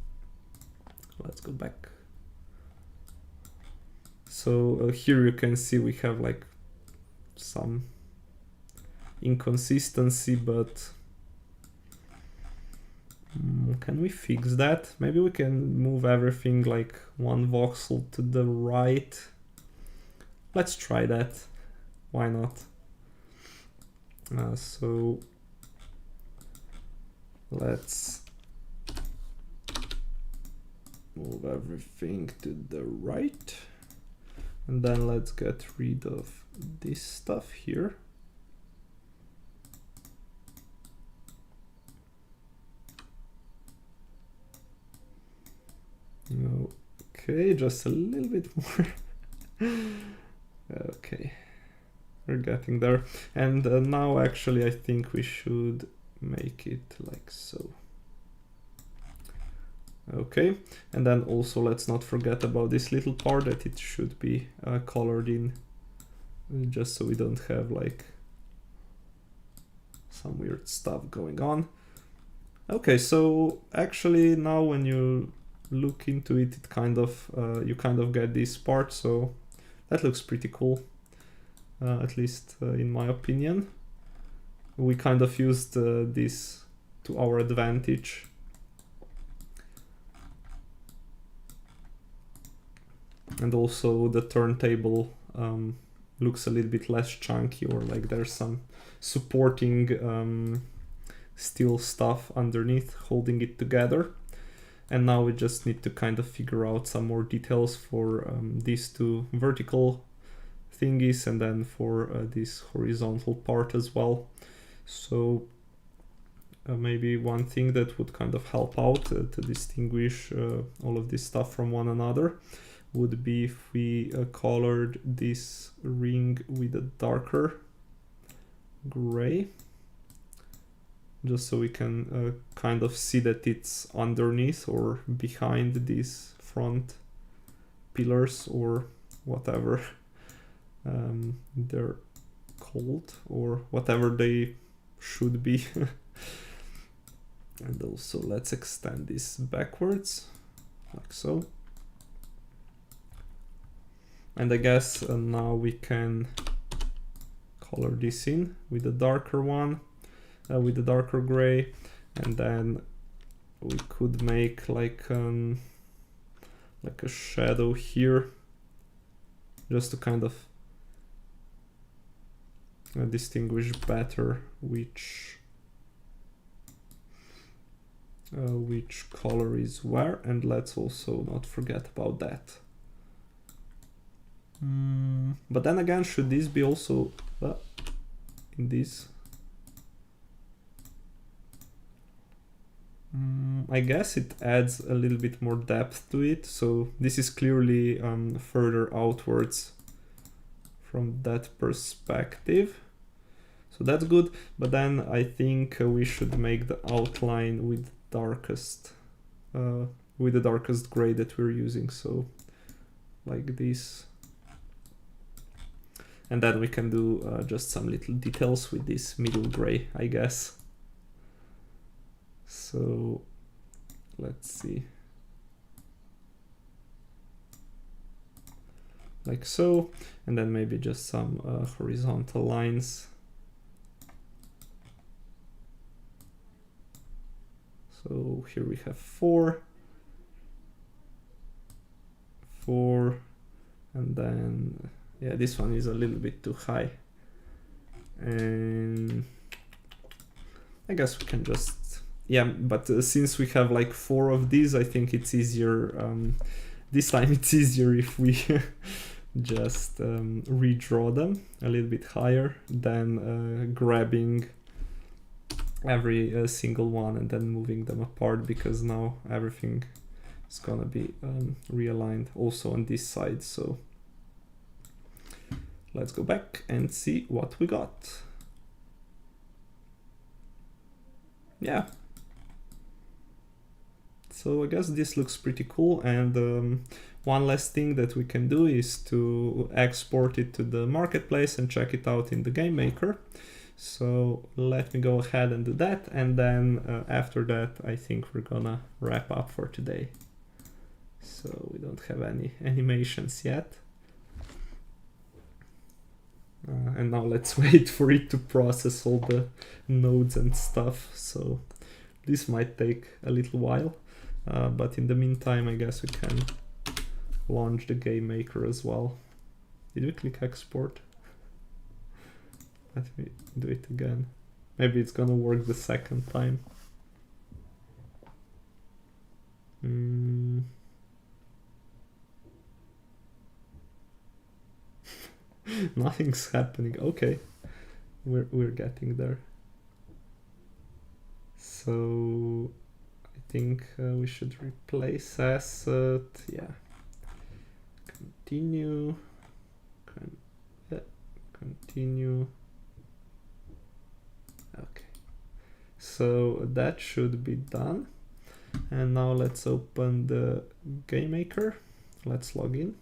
Let's go back. So here you can see we have like some inconsistency, but can we fix that? Maybe we can move everything like 1 voxel to the right. Let's try that. Why not? So let's move everything to the right. And then let's get rid of this stuff here. Okay, just a little bit more. Okay, we're getting there. And now actually I think we should make it like so. Okay, and then also let's not forget about this little part that it should be colored in, just so we don't have like some weird stuff going on. Okay, so actually now when you look into it, it kind of you kind of get this part, so that looks pretty cool, at least in my opinion. We kind of used this to our advantage. And also the turntable looks a little bit less chunky, or like there's some supporting steel stuff underneath holding it together. And now we just need to kind of figure out some more details for these two vertical thingies, and then for this horizontal part as well. So maybe one thing that would kind of help out to distinguish all of this stuff from one another would be if we colored this ring with a darker gray, just so we can kind of see that it's underneath or behind these front pillars, or whatever they're called, or whatever they should be. And also let's extend this backwards like so. And I guess now we can color this in with a darker one, with a darker gray, and then we could make like a shadow here, just to kind of distinguish better which color is where. And let's also not forget about that. But then again, should this be also in this? I guess it adds a little bit more depth to it. So this is clearly further outwards from that perspective. So that's good. But then I think we should make the outline with darkest, with the darkest gray that we're using. So like this. And then we can do just some little details with this middle gray, I guess. So let's see. Like so. And then maybe just some horizontal lines. So here we have 4, and then yeah, this one is a little bit too high, and I guess we can just, yeah, but since we have like 4 of these, I think it's easier, this time it's easier if we just redraw them a little bit higher than grabbing every single one and then moving them apart, because now everything is gonna be realigned also on this side. So let's go back and see what we got. Yeah. So I guess this looks pretty cool, and one last thing that we can do is to export it to the marketplace and check it out in the game maker. So let me go ahead and do that, and then after that I think we're gonna wrap up for today. So we don't have any animations yet. And now let's wait for it to process all the nodes and stuff. So this might take a little while, but in the meantime, I guess we can launch the game maker as well. Did we click export? Let me do it again. Maybe it's gonna work the second time. Nothing's happening. Okay, we're getting there. So I think we should replace asset. Yeah. Continue. Continue. Okay. So that should be done. And now let's open the game maker. Let's log in.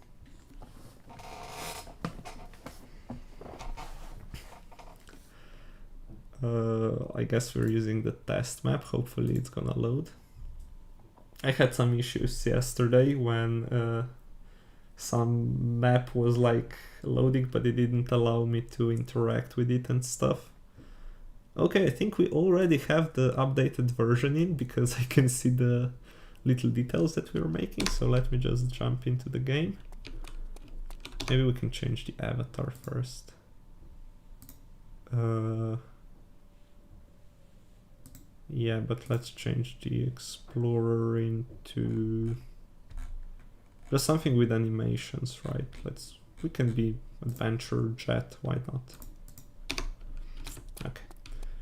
I guess we're using the test map. Hopefully it's gonna load. I had some issues yesterday when some map was like loading, but it didn't allow me to interact with it and stuff. Okay, I think we already have the updated version in because I can see the little details that we were making. So let me just jump into the game. Maybe we can change the avatar first. Yeah, but let's change the Explorer into just something with animations, right? We can be Adventure Jet, why not? Okay,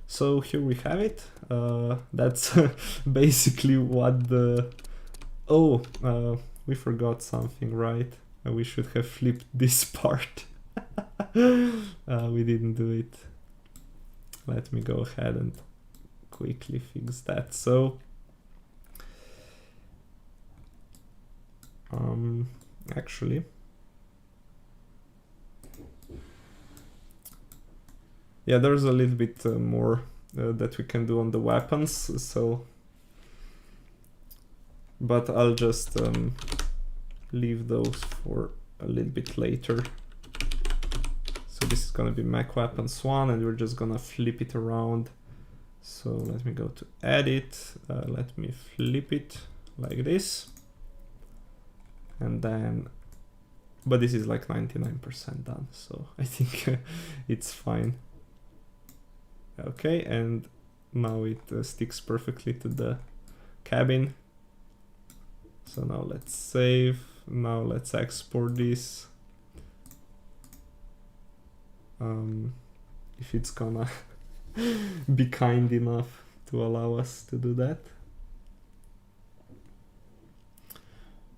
so here we have it. That's basically what the... Oh, we forgot something, right? We should have flipped this part. We didn't do it. Let me go ahead and quickly fix that. So actually yeah, there's a little bit more that we can do on the weapons, so but I'll just leave those for a little bit later. So this is gonna be Mech weapons 1 and we're just gonna flip it around. So let me go to edit, let me flip it like this, and then, but this is like 99% done, so I think it's fine. Okay, and now it sticks perfectly to the cabin. So now let's save, now let's export this. If it's gonna be kind enough to allow us to do that.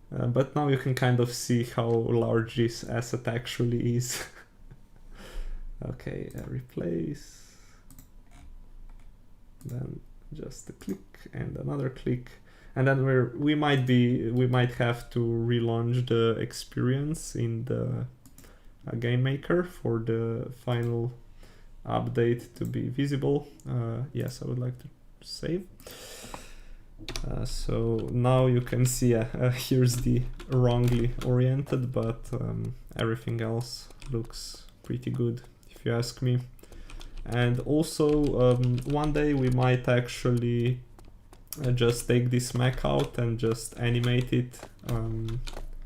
But now you can kind of see how large this asset actually is. Okay, replace. Then just a click and another click. And then we might have to relaunch the experience in the game maker for the final update to be visible. Yes, I would like to save. So now you can see here's the wrongly oriented, but everything else looks pretty good if you ask me. And also one day we might actually just take this mech out and just animate it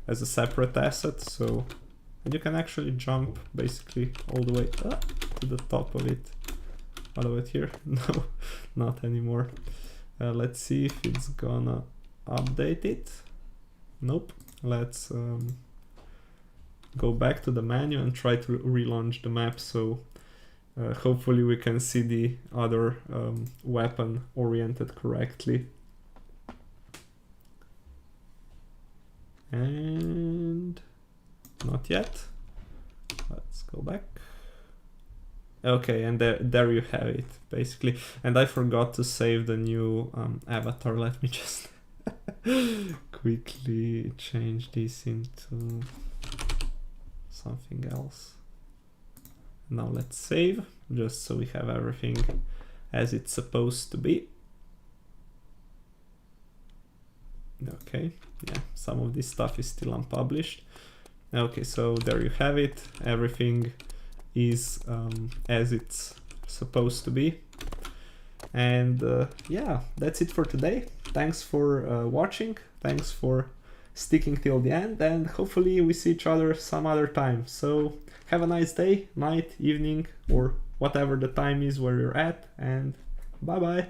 as a separate asset. So, and you can actually jump basically all the way up to the top of it. All of it here? No, not anymore. Let's see if it's gonna update it. Nope. Let's go back to the menu and try to relaunch the map. So hopefully we can see the other weapon oriented correctly. And not yet. Let's go back. Okay, and there you have it, basically. And I forgot to save the new avatar. Let me just quickly change this into something else. Now let's save, just so we have everything as it's supposed to be. Okay, yeah, some of this stuff is still unpublished. Okay, so there you have it. Everything is as it's supposed to be. And yeah, that's it for today. Thanks for watching, thanks for sticking till the end, and hopefully we see each other some other time. So have a nice day, night, evening, or whatever the time is where you're at, and bye bye.